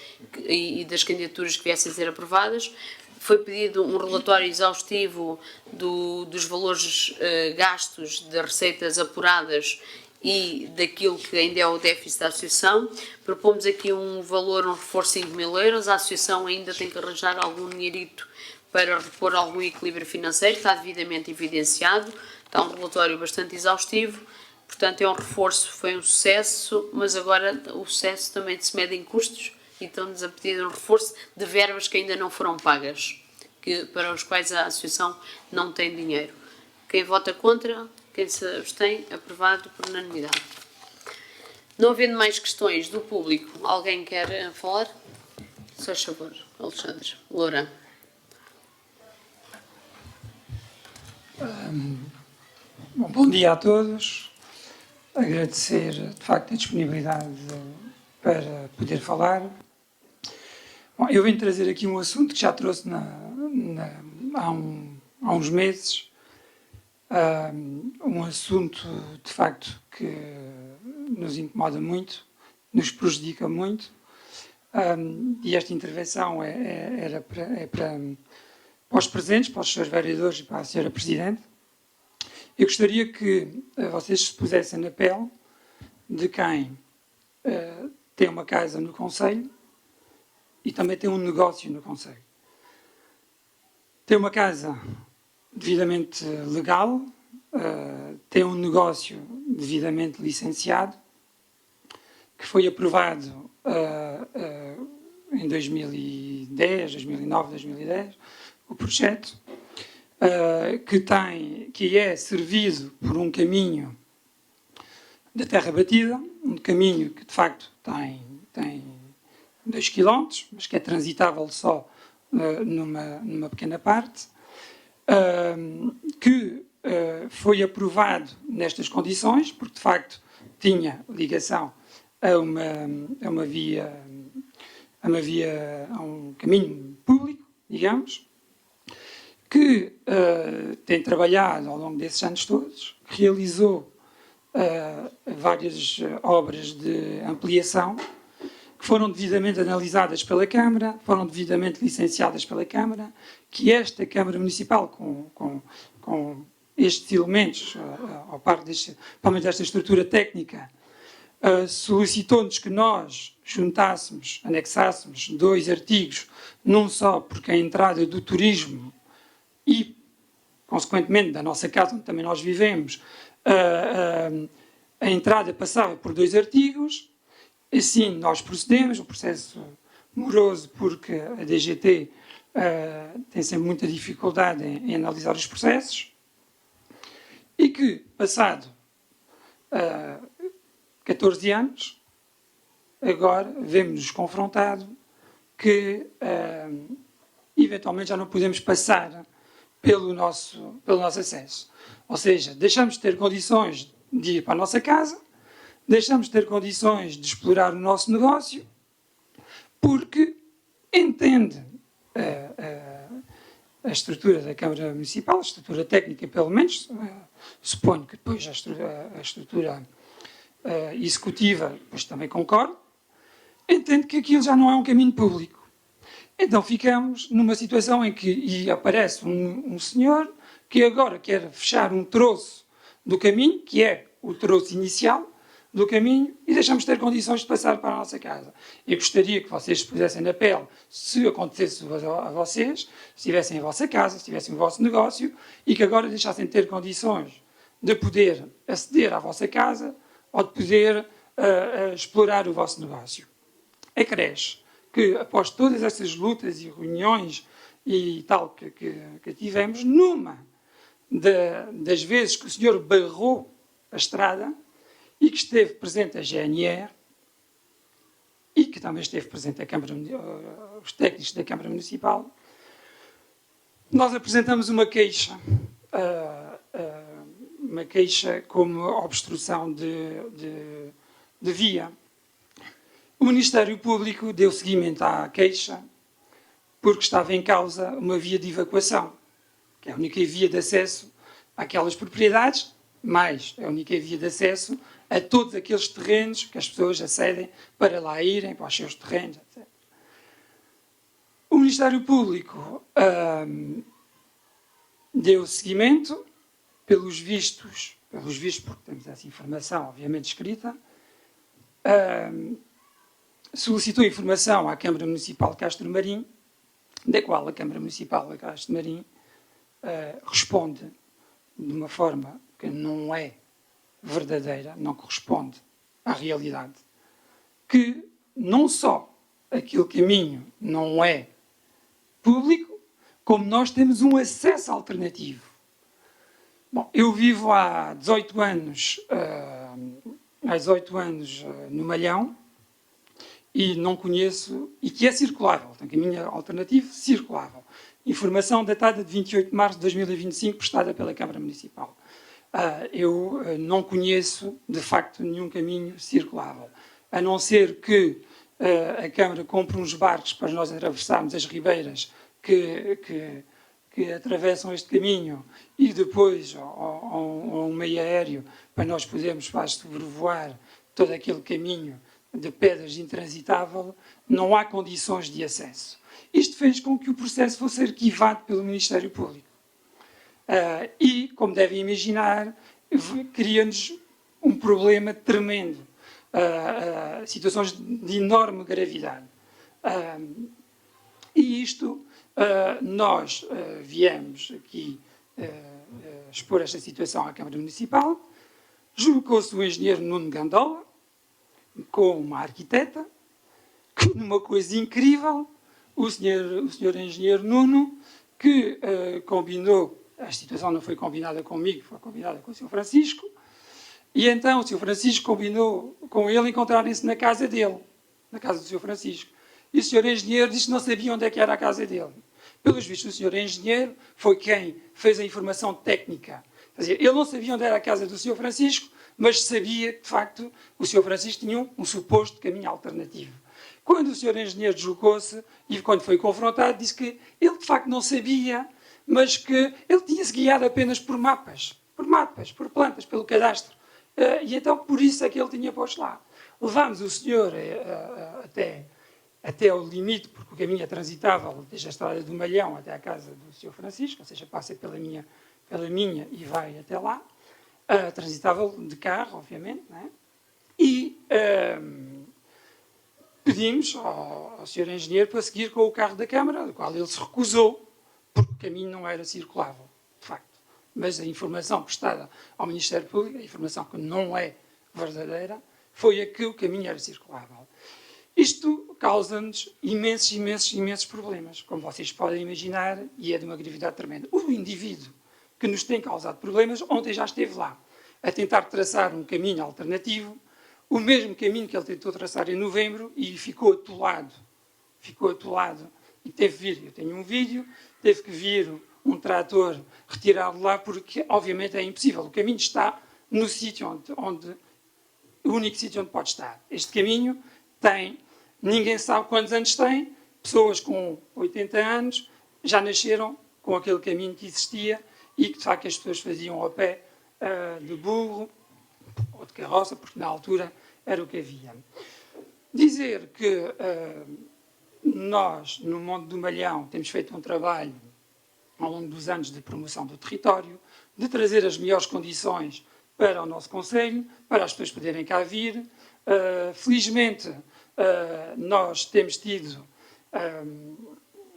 e das candidaturas que viessem a ser aprovadas. Foi pedido um relatório exaustivo dos valores gastos, das receitas apuradas e daquilo que ainda é o déficit da associação. Propomos aqui um valor, um reforço de 5.000 euros. A associação ainda tem que arranjar algum dinheirito para repor algum equilíbrio financeiro, está devidamente evidenciado, está um relatório bastante exaustivo, portanto é um reforço, foi um sucesso, mas agora o sucesso também se mede em custos e estão-nos a pedir um reforço de verbas que ainda não foram pagas, para os quais a associação não tem dinheiro. Quem vota contra, quem se abstém, aprovado por unanimidade. Não havendo mais questões do público, alguém quer falar? Só favor, Alexandre. Loura. Bom dia a todos. Agradecer, de facto, a disponibilidade para poder falar. Bom, eu venho trazer aqui um assunto que já trouxe há uns meses. Um assunto, de facto, que nos incomoda muito, nos prejudica muito. E esta intervenção é para os presentes, para os senhores vereadores e para a senhora Presidente. Eu gostaria que vocês se pusessem na pele de quem tem uma casa no concelho e também tem um negócio no concelho. Tem uma casa devidamente legal, tem um negócio devidamente licenciado, que foi aprovado em 2010, 2009, 2010, o projeto, que é servido por um caminho de terra batida, um caminho que de facto tem 2 km, mas que é transitável só numa pequena parte, que foi aprovado nestas condições, porque de facto tinha ligação a um caminho público, digamos, que tem trabalhado ao longo desses anos todos, realizou várias obras de ampliação, que foram devidamente analisadas pela Câmara, foram devidamente licenciadas pela Câmara, que esta Câmara Municipal, com estes elementos, ao par desta estrutura técnica, solicitou-nos que nós juntássemos, anexássemos 2 artigos, num só, porque a entrada do turismo e, consequentemente, da nossa casa, onde também nós vivemos, a entrada passava por 2 artigos. Assim, nós procedemos, o processo moroso, porque a DGT tem sempre muita dificuldade em analisar os processos, e que, passado 14 anos, agora vemos-nos confrontados que, eventualmente, já não podemos passar pelo nosso acesso. Ou seja, deixamos de ter condições de ir para a nossa casa, deixamos de ter condições de explorar o nosso negócio, porque entende a estrutura da Câmara Municipal, a estrutura técnica, pelo menos, suponho que depois a estrutura executiva, depois também concordo, entende que aquilo já não é um caminho público. Então ficamos numa situação em que aparece um senhor que agora quer fechar um troço do caminho, que é o troço inicial do caminho, e deixamos de ter condições de passar para a nossa casa. Eu gostaria que vocês se pusessem na pele, se acontecesse a vocês, se estivessem em vossa casa, se estivessem no vosso negócio, e que agora deixassem de ter condições de poder aceder à vossa casa ou de poder explorar o vosso negócio. Acresce que, após todas essas lutas e reuniões e tal que tivemos, numa das vezes que o senhor barrou a estrada, e que esteve presente a GNR, e que também esteve presente os técnicos da Câmara Municipal. Nós apresentamos uma queixa como obstrução de via. O Ministério Público deu seguimento à queixa porque estava em causa uma via de evacuação, que é a única via de acesso àquelas propriedades, mas é a única via de acesso a todos aqueles terrenos que as pessoas acedem para lá irem, para os seus terrenos, etc. O Ministério Público deu seguimento, pelos vistos, porque temos essa informação, obviamente, escrita, solicitou informação à Câmara Municipal de Castro Marim, da qual a Câmara Municipal de Castro Marim responde de uma forma que não é verdadeira, não corresponde à realidade, que não só aquele caminho não é público, como nós temos um acesso alternativo. Bom, eu vivo há 18 anos, no Malhão e não conheço, e que é circulável, tem caminho alternativo circulável. Informação datada de 28 de março de 2025, prestada pela Câmara Municipal. Eu não conheço, de facto, nenhum caminho circulável, a não ser que a Câmara compre uns barcos para nós atravessarmos as ribeiras que atravessam este caminho e depois um meio aéreo para nós podermos sobrevoar todo aquele caminho de pedras intransitável. Não há condições de acesso. Isto fez com que o processo fosse arquivado pelo Ministério Público. E, como devem imaginar, cria-nos um problema tremendo, situações de enorme gravidade. E isto, nós viemos aqui expor esta situação à Câmara Municipal, deslocou-se o engenheiro Nuno Gandola, com uma arquiteta, que numa coisa incrível, o senhor engenheiro Nuno, que combinou, a situação não foi combinada comigo, foi combinada com o Sr. Francisco, e então o Sr. Francisco combinou com ele encontrarem-se na casa dele, na casa do Sr. Francisco. E o Sr. Engenheiro disse que não sabia onde é que era a casa dele. Pelos vistos, o Sr. Engenheiro foi quem fez a informação técnica. Quer dizer, ele não sabia onde era a casa do Sr. Francisco, mas sabia que, de facto, o Sr. Francisco tinha um suposto caminho alternativo. Quando o Sr. Engenheiro deslocou-se e quando foi confrontado, disse que ele, de facto, não sabia, mas que ele tinha-se guiado apenas por mapas, por plantas, pelo cadastro. E então, por isso é que ele tinha posto lá. Levámos o senhor até ao limite, porque o caminho é transitável desde a estrada do Malhão até à casa do Sr. Francisco, ou seja, passa pela minha e vai até lá. Transitável de carro, obviamente, não é? E pedimos ao Sr. Engenheiro para seguir com o carro da Câmara, do qual ele se recusou, porque o caminho não era circulável, de facto. Mas a informação prestada ao Ministério Público, a informação que não é verdadeira, foi a que o caminho era circulável. Isto causa-nos imensos problemas, como vocês podem imaginar, e é de uma gravidade tremenda. O indivíduo que nos tem causado problemas, ontem já esteve lá, a tentar traçar um caminho alternativo, o mesmo caminho que ele tentou traçar em novembro, e ficou atolado, e teve que vir, eu tenho um vídeo, teve que vir um trator retirá-lo lá, porque obviamente é impossível, o caminho está no sítio o único sítio onde pode estar. Este caminho tem, ninguém sabe quantos anos tem, pessoas com 80 anos já nasceram com aquele caminho que existia e que de facto as pessoas faziam a pé, de burro ou de carroça, porque na altura era o que havia. Dizer que nós, no Monte do Malhão, temos feito um trabalho ao longo dos anos de promoção do território, de trazer as melhores condições para o nosso concelho, para as pessoas poderem cá vir. Felizmente, nós temos tido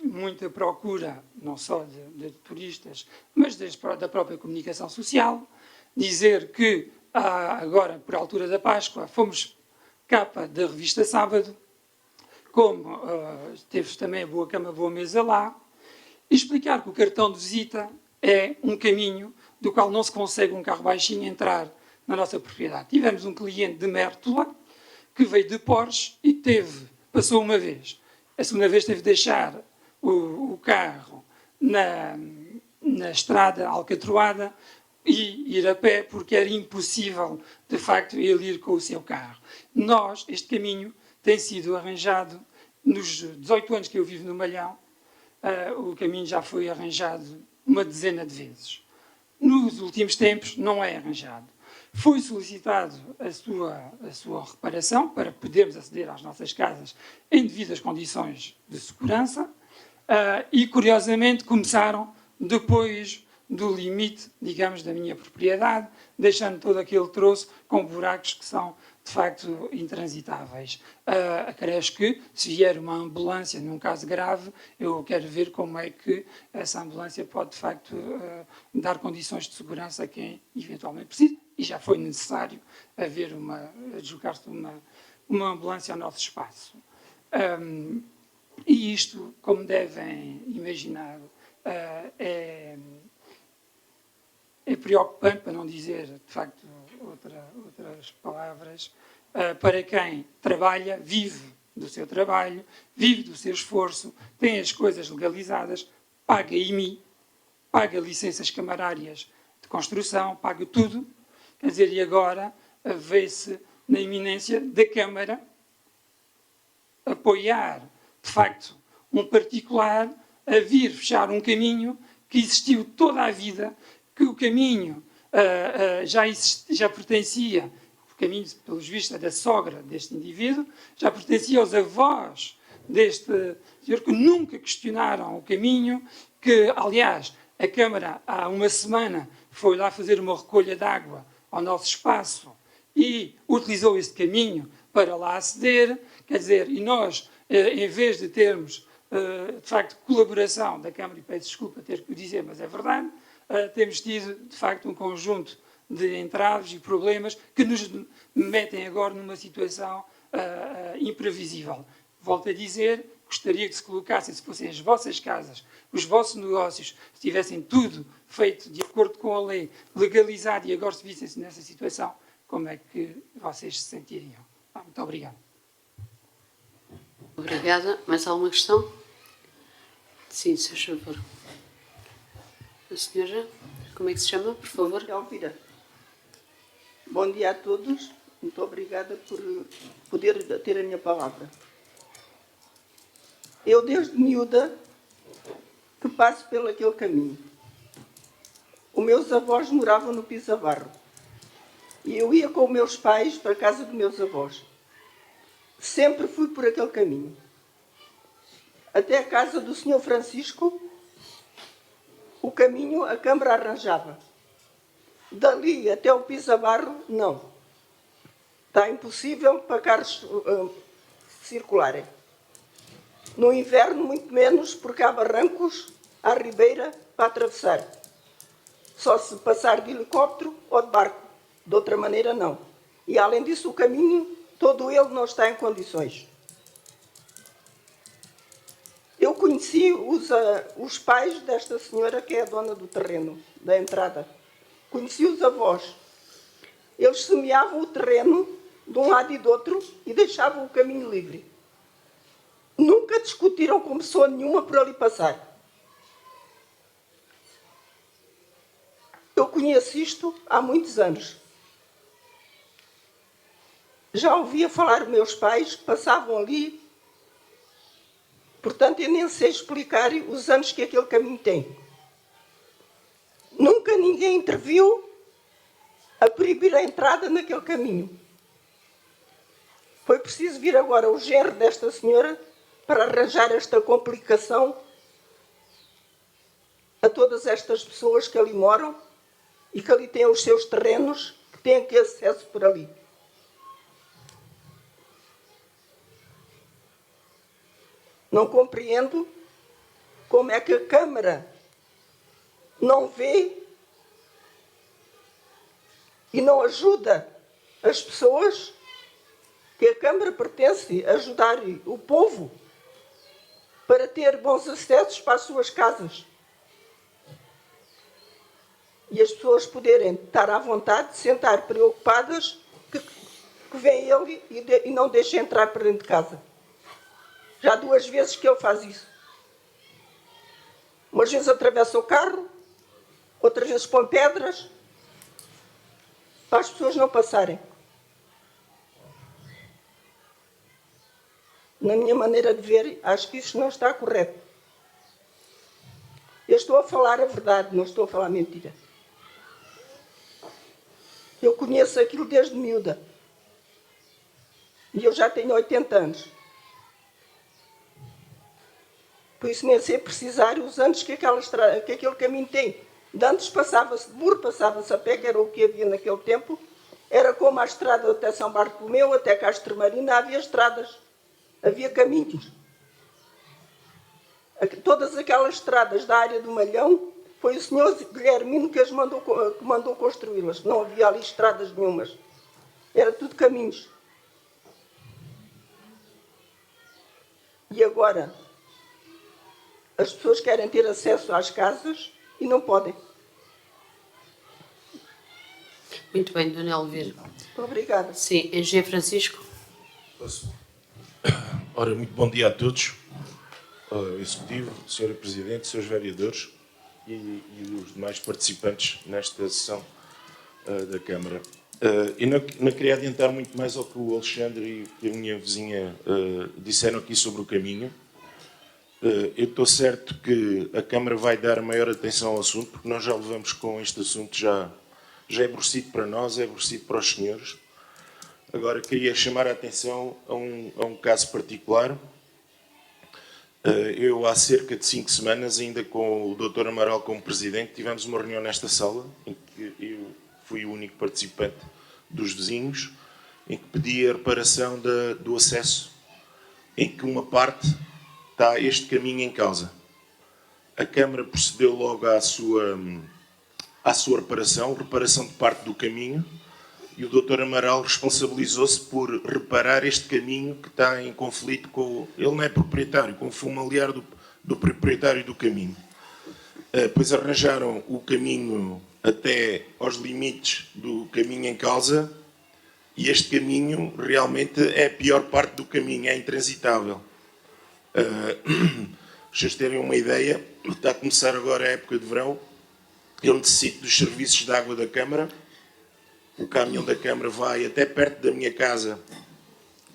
muita procura, não só de turistas, mas da própria comunicação social. Dizer que, agora, por altura da Páscoa, fomos capa da revista Sábado, como teve também a Boa Cama, Boa Mesa lá, e explicar que o cartão de visita é um caminho do qual não se consegue um carro baixinho entrar na nossa propriedade. Tivemos um cliente de Mértola que veio de Porsche e passou uma vez. A segunda vez teve de deixar o carro na estrada alcatroada e ir a pé, porque era impossível, de facto, ele ir com o seu carro. Este caminho tem sido arranjado, nos 18 anos que eu vivo no Malhão, o caminho já foi arranjado uma dezena de vezes. Nos últimos tempos não é arranjado. Foi solicitado a sua reparação para podermos aceder às nossas casas em devidas condições de segurança e, curiosamente, começaram depois do limite, digamos, da minha propriedade, deixando todo aquele troço com buracos que são, de facto, intransitáveis. Acresce que, se vier uma ambulância num caso grave, eu quero ver como é que essa ambulância pode, de facto, dar condições de segurança a quem eventualmente precisa, e já foi necessário deslocar-se uma ambulância ao nosso espaço. E isto, como devem imaginar, é preocupante, para não dizer, de facto, outras palavras, para quem trabalha, vive do seu trabalho, vive do seu esforço, tem as coisas legalizadas, paga IMI, paga licenças camarárias de construção, paga tudo. Quer dizer, e agora vê-se na iminência da Câmara apoiar, de facto, um particular a vir fechar um caminho que existiu toda a vida, que o caminho já pertencia, o caminho, pelos vistos, da sogra deste indivíduo, já pertencia aos avós deste senhor, que nunca questionaram o caminho, que, aliás, a Câmara, há uma semana, foi lá fazer uma recolha de água ao nosso espaço e utilizou este caminho para lá aceder. Quer dizer, e nós, em vez de termos, de facto, colaboração da Câmara, e peço desculpa ter que o dizer, mas é verdade, temos tido, de facto, um conjunto de entraves e problemas que nos metem agora numa situação imprevisível. Volto a dizer, gostaria que se colocassem, se fossem as vossas casas, os vossos negócios, se tivessem tudo feito de acordo com a lei, legalizado, e agora se vissem-se nessa situação, como é que vocês se sentiriam? Muito obrigado. Obrigada. Mais alguma questão? Sim, se favor. A senhora, como é que se chama, por favor? Elvira. Bom dia a todos. Muito obrigada por poder ter a minha palavra. Eu, desde miúda, que passo pelo aquele caminho. Os meus avós moravam no Pisabarro. E eu ia com os meus pais para a casa dos meus avós. Sempre fui por aquele caminho. Até a casa do Sr. Francisco, o caminho a Câmara arranjava. Dali até o Pisabarro, não. Está impossível para carros circularem. No inverno, muito menos, porque há barrancos à ribeira para atravessar. Só se passar de helicóptero ou de barco. De outra maneira, não. E, além disso, o caminho, todo ele não está em condições. Eu conheci os pais desta senhora, que é a dona do terreno, da entrada. Conheci os avós. Eles semeavam o terreno de um lado e do outro e deixavam o caminho livre. Nunca discutiram com pessoa nenhuma por ali passar. Eu conheço isto há muitos anos. Já ouvia falar meus pais que passavam ali. Portanto, eu nem sei explicar os anos que aquele caminho tem. Nunca ninguém interviu a proibir a entrada naquele caminho. Foi preciso vir agora o genro desta senhora para arranjar esta complicação a todas estas pessoas que ali moram e que ali têm os seus terrenos, que têm que acesso por ali. Não compreendo como é que a Câmara não vê e não ajuda as pessoas, que a Câmara pertence a ajudar o povo para ter bons acessos para as suas casas. e as pessoas poderem estar à vontade de sentar preocupadas que vem ele e não deixa entrar para dentro de casa. Já 2 vezes que ele faz isso. Umas vezes atravessa o carro, outras vezes põe pedras, para as pessoas não passarem. Na minha maneira de ver, acho que isso não está correto. Eu estou a falar a verdade, não estou a falar mentira. Eu conheço aquilo desde miúda. E eu já tenho 80 anos. Por isso nem sei precisar os anos que aquele caminho tem. De antes passava-se de burro, passava-se a pé, que era o que havia naquele tempo. Era como a estrada até São Bartolomeu, até Castro Marina, havia estradas. Havia caminhos. Todas aquelas estradas da área do Malhão, foi o senhor Guilhermino que mandou construí-las. Não havia ali estradas nenhumas. Era tudo caminhos. E agora, as pessoas querem ter acesso às casas e não podem. Muito bem, Dona Elvira. Obrigada. Sim, Engenheiro Francisco. Ora, muito bom dia a todos, ao Executivo, Sra. Presidente, Srs. Vereadores e os demais participantes nesta sessão da Câmara. Eu não queria adiantar muito mais ao que o Alexandre e a minha vizinha disseram aqui sobre o caminho. Eu estou certo que a Câmara vai dar maior atenção ao assunto, porque nós já levamos com este assunto, já é aborrecido para nós, é aborrecido para os senhores. Agora, queria chamar a atenção a um caso particular. Eu, há cerca de 5 semanas, ainda com o Dr. Amaral como Presidente, tivemos uma reunião nesta sala, em que eu fui o único participante dos vizinhos, em que pedi a reparação do acesso, em que uma parte está este caminho em causa. A Câmara procedeu logo à sua reparação de parte do caminho, e o Dr. Amaral responsabilizou-se por reparar este caminho que está em conflito com... Ele não é proprietário, com o familiar do proprietário do caminho. Pois arranjaram o caminho até aos limites do caminho em causa, e este caminho realmente é a pior parte do caminho, é intransitável. Para vocês terem uma ideia, está a começar agora a época de verão, eu necessito dos serviços de água da Câmara. O caminhão da Câmara vai até perto da minha casa.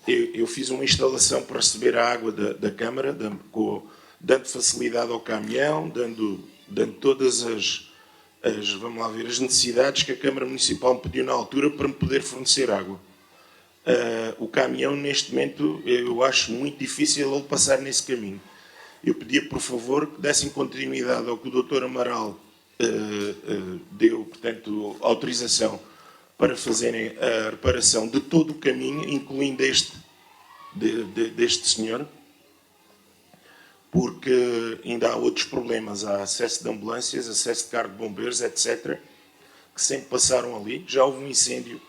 Eu fiz uma instalação para receber a água da Câmara, dando facilidade ao caminhão, dando todas vamos lá ver, as necessidades que a Câmara Municipal me pediu na altura para me poder fornecer água. O caminhão, neste momento, eu acho muito difícil ele passar nesse caminho. Eu pedia, por favor, que dessem continuidade ao que o Dr. Amaral deu, portanto, autorização para fazerem a reparação de todo o caminho, incluindo deste senhor, porque ainda há outros problemas. Há acesso de ambulâncias, acesso de carro de bombeiros, etc., que sempre passaram ali. Já houve um incêndio,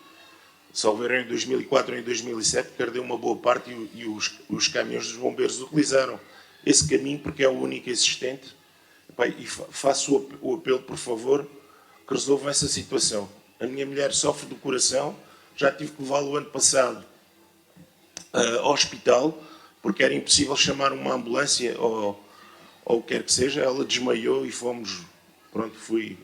se houver em 2004 ou em 2007, que ardeu uma boa parte e os caminhões dos bombeiros utilizaram esse caminho porque é o único existente. E faço o apelo, por favor, que resolvam essa situação. A minha mulher sofre do coração, já tive que levá-lo o ano passado ao hospital, porque era impossível chamar uma ambulância ou o que quer que seja. Ela desmaiou e fomos... Pronto, foi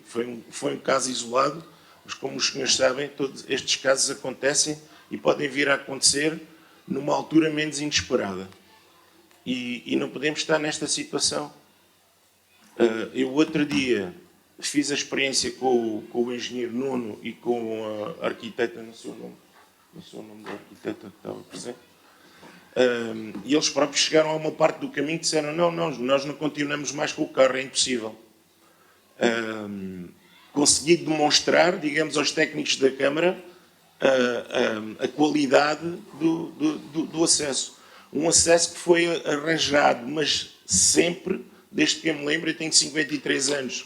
um caso isolado, mas como os senhores sabem, todos estes casos acontecem e podem vir a acontecer numa altura menos inesperada. E não podemos estar nesta situação. Eu, outro dia, fiz a experiência com o engenheiro Nuno e com a arquiteta, não sei o nome da arquiteta que estava presente, e eles próprios chegaram a uma parte do caminho e disseram: não, nós não continuamos mais com o carro, é impossível. Consegui demonstrar, digamos, aos técnicos da Câmara a qualidade do acesso. Um acesso que foi arranjado, mas sempre, desde que eu me lembro, eu tenho 53 anos.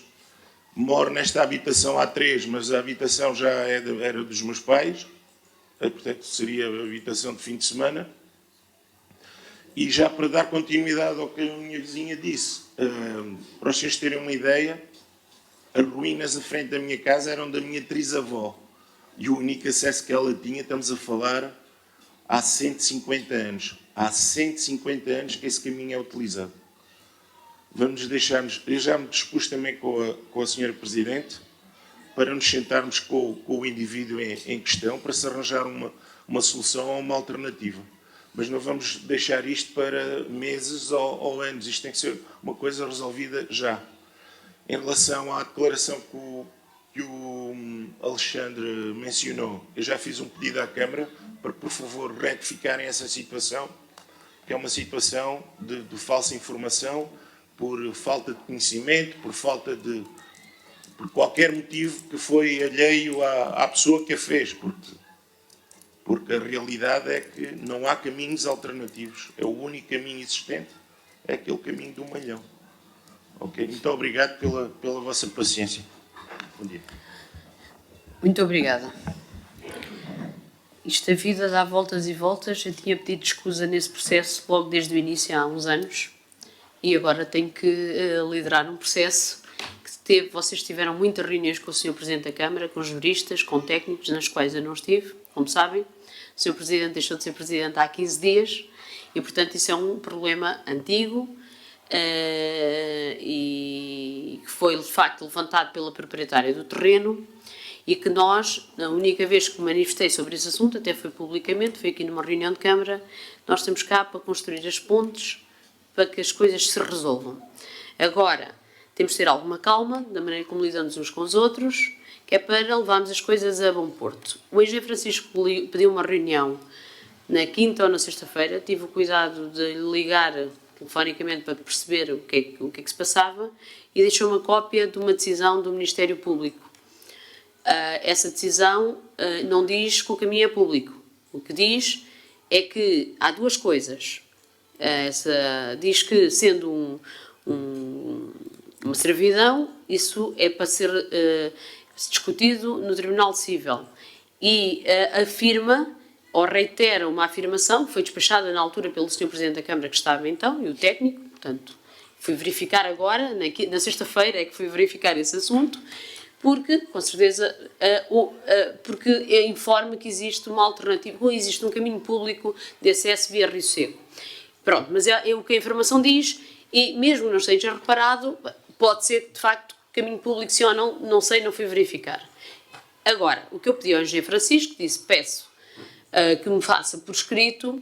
Moro nesta habitação há 3, mas a habitação já era dos meus pais, portanto seria a habitação de fim de semana. E já para dar continuidade ao que a minha vizinha disse, para vocês terem uma ideia, as ruínas à frente da minha casa eram da minha trisavó. E o único acesso que ela tinha, estamos a falar, há 150 anos. Há 150 anos que esse caminho é utilizado. Vamos deixar-nos... Eu já me dispus também com a senhora Presidente para nos sentarmos com o indivíduo em questão para se arranjar uma solução ou uma alternativa. Mas não vamos deixar isto para meses ou anos. Isto tem que ser uma coisa resolvida já. Em relação à declaração que o Alexandre mencionou, eu já fiz um pedido à Câmara para, por favor, retificarem essa situação, que é uma situação de falsa informação, por falta de conhecimento, por qualquer motivo que foi alheio à pessoa que a fez, porque a realidade é que não há caminhos alternativos. É o único caminho existente, é aquele caminho do malhão. Ok? Muito obrigado pela vossa paciência. Bom dia. Muito obrigada. Isto, a vida dá voltas e voltas. Eu tinha pedido escusa nesse processo logo desde o início, há uns anos, e agora tenho que liderar um processo que vocês tiveram muitas reuniões com o Sr. Presidente da Câmara, com juristas, com técnicos, nas quais eu não estive, como sabem. O Sr. Presidente deixou de ser Presidente há 15 dias e, portanto, isso é um problema antigo e que foi, de facto, levantado pela proprietária do terreno e que nós, a única vez que me manifestei sobre esse assunto, até foi publicamente, foi aqui numa reunião de Câmara, nós estamos cá para construir as pontes para que as coisas se resolvam. Agora, temos de ter alguma calma, da maneira como lidamos uns com os outros, que é para levarmos as coisas a bom porto. O engenheiro Francisco pediu uma reunião na quinta ou na sexta-feira, tive o cuidado de ligar telefonicamente para perceber o que é que se passava e deixou uma cópia de uma decisão do Ministério Público. Essa decisão não diz que o caminho é público. O que diz é que há duas coisas. Diz que, sendo uma servidão, isso é para ser discutido no Tribunal Civil. E afirma, ou reitera uma afirmação, que foi despachada na altura pelo Sr. Presidente da Câmara, que estava então, e o técnico, portanto, fui verificar agora, na sexta-feira é que fui verificar esse assunto, porque, com certeza, porque informa que existe uma alternativa, existe um caminho público de acesso via Rio Seco. Pronto, mas é o que a informação diz, e mesmo não esteja reparado, pode ser, de facto, caminho público, sim ou não, não sei, não fui verificar. Agora, o que eu pedi ao engenheiro Francisco, peço que me faça por escrito,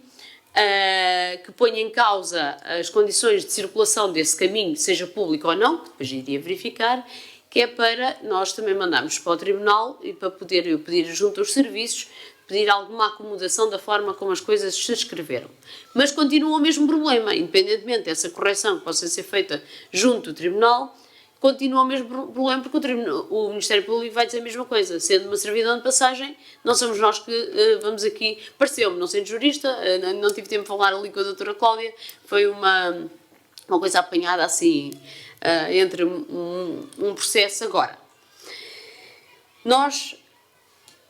que ponha em causa as condições de circulação desse caminho, seja público ou não, que depois iria verificar, que é para nós também mandarmos para o Tribunal e para poder eu pedir junto aos serviços, pedir alguma acomodação da forma como as coisas se escreveram. Mas continua o mesmo problema, independentemente dessa correção que possa ser feita junto do Tribunal, continua o mesmo problema porque o Ministério Público vai dizer a mesma coisa. Sendo uma servidão de passagem, não somos nós que vamos aqui... Pareceu-me, não sendo jurista, não tive tempo de falar ali com a doutora Cláudia, foi uma coisa apanhada assim, entre um processo. Agora. Nós,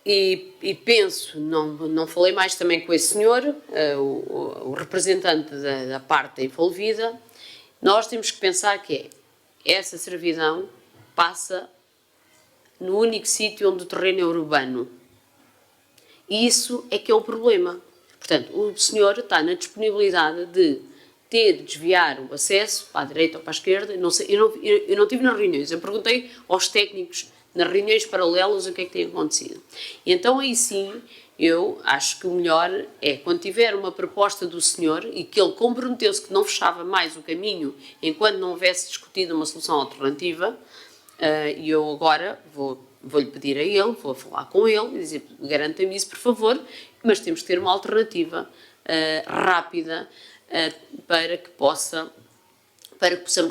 e penso, não falei mais também com esse senhor, o representante da parte envolvida, nós temos que pensar que essa servidão passa no único sítio onde o terreno é urbano. E isso é que é o problema. Portanto, o senhor está na disponibilidade de desviar o acesso para a direita ou para a esquerda. Não sei, eu não estive nas reuniões, eu perguntei aos técnicos nas reuniões paralelas o que é que tem acontecido. E então aí sim, eu acho que o melhor é, quando tiver uma proposta do senhor e que ele comprometeu-se que não fechava mais o caminho enquanto não houvesse discutido uma solução alternativa, e eu agora vou-lhe pedir a ele, vou falar com ele e dizer, garanta-me isso, por favor, mas temos que ter uma alternativa rápida para que possamos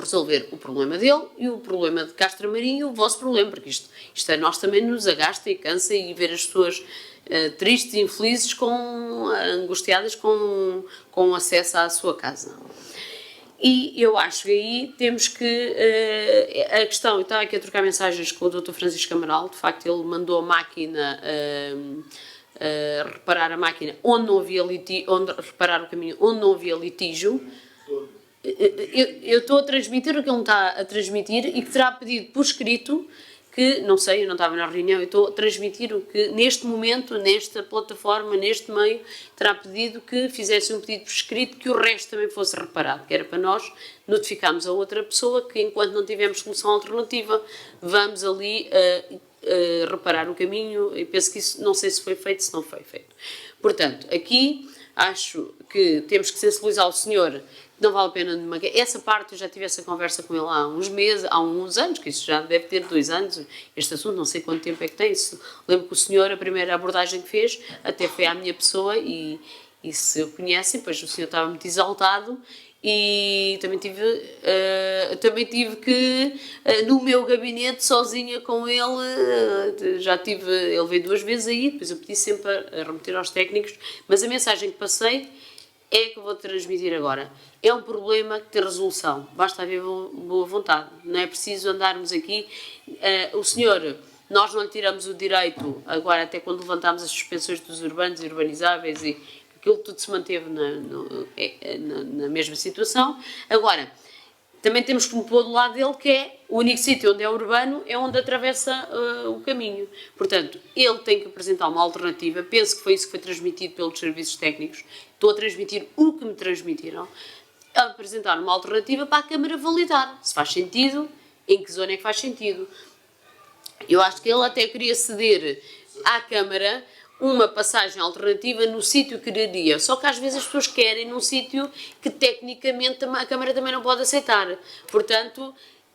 resolver o problema dele e o problema de Castro Marinho e o vosso problema, porque isto a nós também nos agasta e cansa, e ver as pessoas tristes e infelizes, angustiadas com acesso à sua casa. E eu acho que aí temos que... a questão, eu estava aqui a trocar mensagens com o Dr. Francisco Amaral, de facto ele mandou a máquina... reparar a máquina onde não havia litígio, reparar o caminho onde não havia litígio, Eu estou a transmitir o que ele me está a transmitir e que terá pedido por escrito que, não sei, eu não estava na reunião, eu estou a transmitir o que neste momento, nesta plataforma, neste meio, terá pedido que fizesse um pedido por escrito que o resto também fosse reparado, que era para nós notificarmos a outra pessoa que enquanto não tivermos solução alternativa, vamos ali reparar o caminho e penso que isso, não sei se foi feito, se não foi feito. Portanto, aqui acho que temos que sensibilizar o senhor. Não vale a pena essa parte eu já tive essa conversa com ele há uns meses, há uns anos, que isso já deve ter 2 anos, este assunto, não sei quanto tempo é que tem. Lembro que o senhor, a primeira abordagem que fez, até foi à minha pessoa e se o conhecem, pois o senhor estava muito exaltado e também tive que, no meu gabinete, sozinha com ele, ele veio 2 vezes aí, depois eu pedi sempre a remeter aos técnicos, mas a mensagem que passei é que eu vou transmitir agora. É um problema que tem resolução, basta haver boa vontade, não é preciso andarmos aqui. O senhor, nós não lhe tiramos o direito, agora até quando levantámos as suspensões dos urbanos e urbanizáveis e aquilo tudo se manteve na mesma situação. Agora, também temos que pôr do lado dele que é o único sítio onde é urbano é onde atravessa o caminho. Portanto, ele tem que apresentar uma alternativa. Penso que foi isso que foi transmitido pelos serviços técnicos. Estou a transmitir o que me transmitiram. A apresentar uma alternativa para a Câmara validar. Se faz sentido, em que zona é que faz sentido. Eu acho que ele até queria ceder à Câmara uma passagem alternativa no sítio que quereria. Só que às vezes as pessoas querem num sítio que tecnicamente a Câmara também não pode aceitar. Portanto,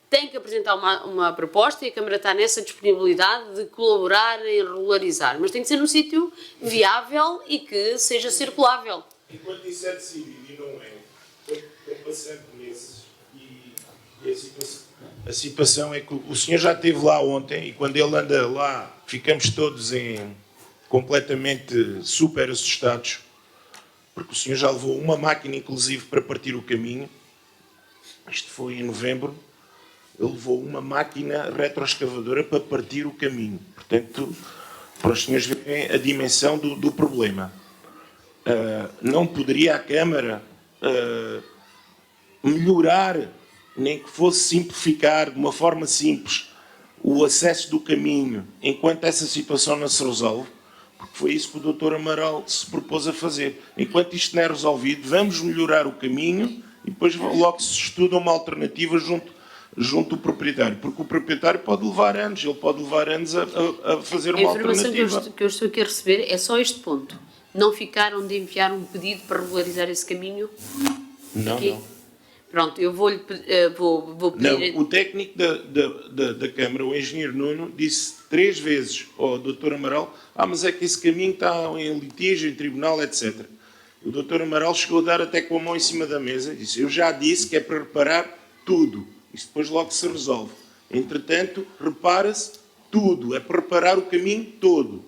tem que apresentar uma proposta e a Câmara está nessa disponibilidade de colaborar em regularizar. Mas tem que ser num sítio viável e que seja circulável. Enquanto isso é decidido e não é, estão passando meses e a situação é que o senhor já esteve lá ontem e quando ele anda lá ficamos todos completamente super assustados, porque o senhor já levou uma máquina, inclusive, para partir o caminho. Isto foi em novembro. Ele levou uma máquina retroescavadora para partir o caminho. Portanto, para os senhores verem a dimensão do problema. Não poderia a Câmara melhorar, nem que fosse simplificar de uma forma simples o acesso do caminho, enquanto essa situação não se resolve? Porque foi isso que o Dr. Amaral se propôs a fazer. Enquanto isto não é resolvido, vamos melhorar o caminho e depois logo se estuda uma alternativa junto do proprietário. Porque o proprietário pode levar anos, ele pode levar anos a fazer uma alternativa. A informação que eu estou aqui a receber é só este ponto. Não ficaram de enviar um pedido para regularizar esse caminho? Não, aqui? não. Pronto, eu vou pedir... Não, o técnico da Câmara, o engenheiro Nuno, disse 3 vezes ao Dr. Amaral: mas é que esse caminho está em litígio, em tribunal, etc. O Dr. Amaral chegou a dar até com a mão em cima da mesa e disse: eu já disse que é para reparar tudo. Isso depois logo se resolve. Entretanto, repara-se tudo. É para reparar o caminho todo.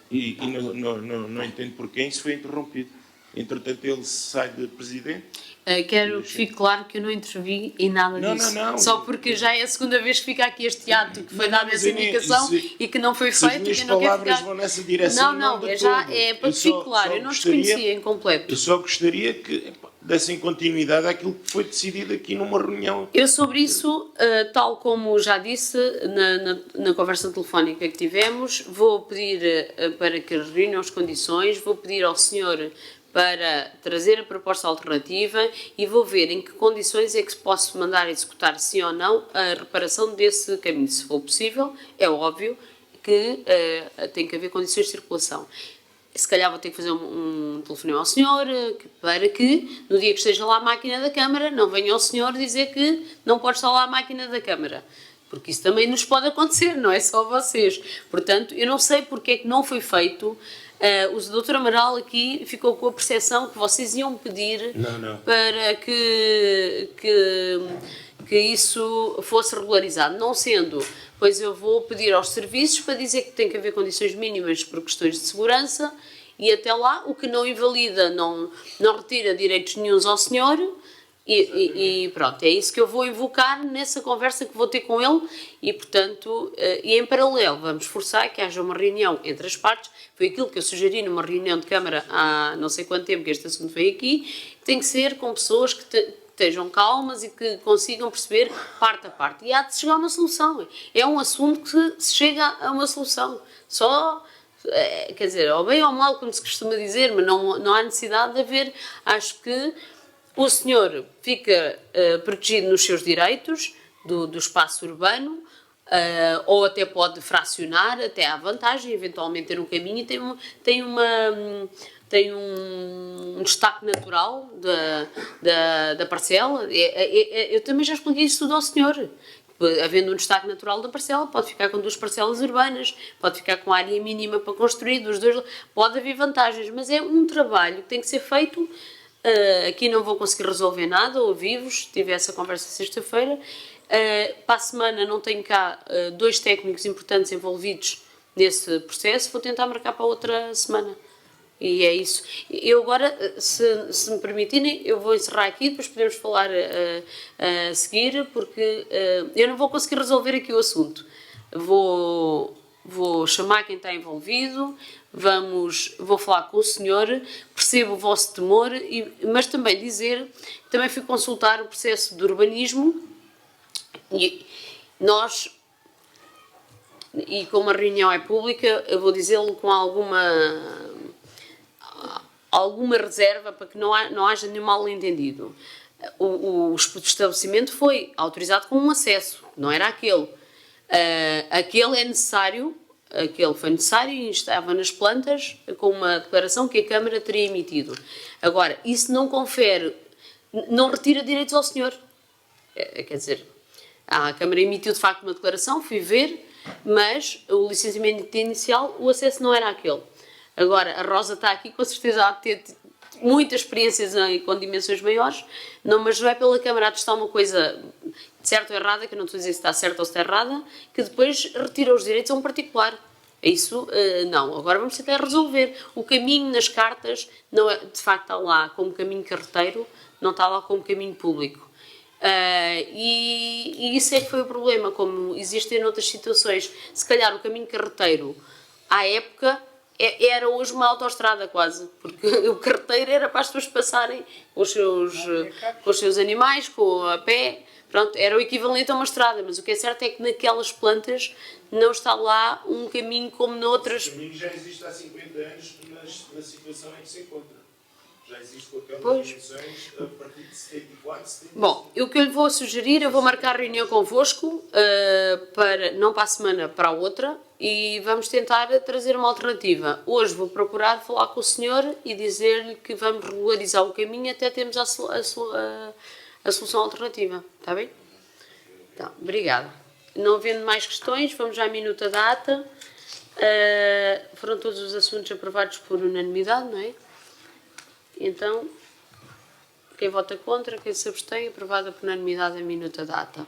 E não entendo porquê isso foi interrompido. Entretanto, ele sai de presidente. Quero que fique claro que eu não intervi em nada disso. Não. Só porque já é a segunda vez que fica aqui este ato, que foi dada essa indicação e que não foi feito. As minhas e não palavras quer ficar... vão nessa direção. Não, é para que fique claro. Eu não desconhecia em completo. Eu só gostaria que dessem continuidade àquilo que foi decidido aqui numa reunião. Eu sobre isso, tal como já disse na conversa telefónica que tivemos, vou pedir para que reúnam as condições, vou pedir ao senhor para trazer a proposta alternativa e vou ver em que condições é que se posso mandar executar, sim ou não, a reparação desse caminho. Se for possível, é óbvio que tem que haver condições de circulação. Se calhar vou ter que fazer um telefonema ao senhor para que, no dia que esteja lá a máquina da Câmara, não venha o senhor dizer que não pode estar lá a máquina da Câmara. Porque isso também nos pode acontecer, não é só vocês. Portanto, eu não sei porque é que não foi feito. O Dr. Amaral aqui ficou com a percepção que vocês iam pedir para que isso fosse regularizado. Não sendo, pois eu vou pedir aos serviços para dizer que tem que haver condições mínimas por questões de segurança e até lá o que não invalida, não retira direitos nenhuns ao senhor. E pronto, é isso que eu vou invocar nessa conversa que vou ter com ele e, portanto, e em paralelo vamos forçar que haja uma reunião entre as partes. Foi aquilo que eu sugeri numa reunião de Câmara há não sei quanto tempo que este assunto veio aqui. Tem que ser com pessoas que estejam calmas e que consigam perceber parte a parte. E há de chegar a uma solução. É um assunto que se chega a uma solução. Só, quer dizer, ao bem ou ao mal, como se costuma dizer, mas não há necessidade de haver. Acho que o senhor fica protegido nos seus direitos do espaço urbano, ou até pode fracionar, até à vantagem, eventualmente ter um caminho e tem um destaque natural da parcela. Eu também já expliquei isso tudo ao senhor. Havendo um destaque natural da parcela, pode ficar com 2 parcelas urbanas, pode ficar com área mínima para construir, dos dois, pode haver vantagens, mas é um trabalho que tem que ser feito. Aqui não vou conseguir resolver nada, ouvi-vos, tive essa conversa sexta-feira. Para a semana não tenho cá 2 técnicos importantes envolvidos nesse processo, vou tentar marcar para outra semana. E é isso. Eu agora, se me permitirem, eu vou encerrar aqui, depois podemos falar a seguir, porque eu não vou conseguir resolver aqui o assunto. Vou chamar quem está envolvido, vou falar com o senhor, percebo o vosso temor, mas também dizer que também fui consultar o processo de urbanismo e nós, e como a reunião é pública, eu vou dizê-lo com alguma reserva para que não haja nenhum mal-entendido. O estabelecimento foi autorizado com um acesso, não era aquele. Aquele foi necessário e estava nas plantas com uma declaração que a Câmara teria emitido. Agora, isso não confere, não retira direitos ao senhor. Quer dizer, a Câmara emitiu de facto uma declaração, fui ver, mas o licenciamento inicial, o acesso não era aquele. Agora, a Rosa está aqui, com certeza há de ter muitas experiências com dimensões maiores, mas não é pela Câmara a testar uma coisa certa ou errada, que eu não estou a dizer se está certa ou se está errada, que depois retira os direitos a um particular. Isso, não. Agora vamos tentar resolver. O caminho nas cartas, não é, de facto, está lá como caminho carreteiro, não está lá como caminho público. E isso é que foi o problema, como existem noutras situações. Se calhar o caminho carreteiro, à época, era hoje uma autoestrada quase, porque o carreteiro era para as pessoas passarem com os seus animais, a pé, pronto, era o equivalente a uma estrada, mas o que é certo é que naquelas plantas não está lá um caminho como noutras. O caminho já existe há 50 anos na situação em que se encontra. Já existe com aquelas dimensões a partir de 74, 75. Bom, o que eu lhe vou sugerir, eu vou marcar reunião convosco, não para a semana, para a outra, e vamos tentar trazer uma alternativa. Hoje vou procurar falar com o senhor e dizer-lhe que vamos regularizar o caminho até termos a solução alternativa. Está bem? Então, obrigada. Não havendo mais questões, vamos já à minuta da ata. Foram todos os assuntos aprovados por unanimidade, não é? Então, quem vota contra, quem se abstém, aprovada por unanimidade a minuta da ata.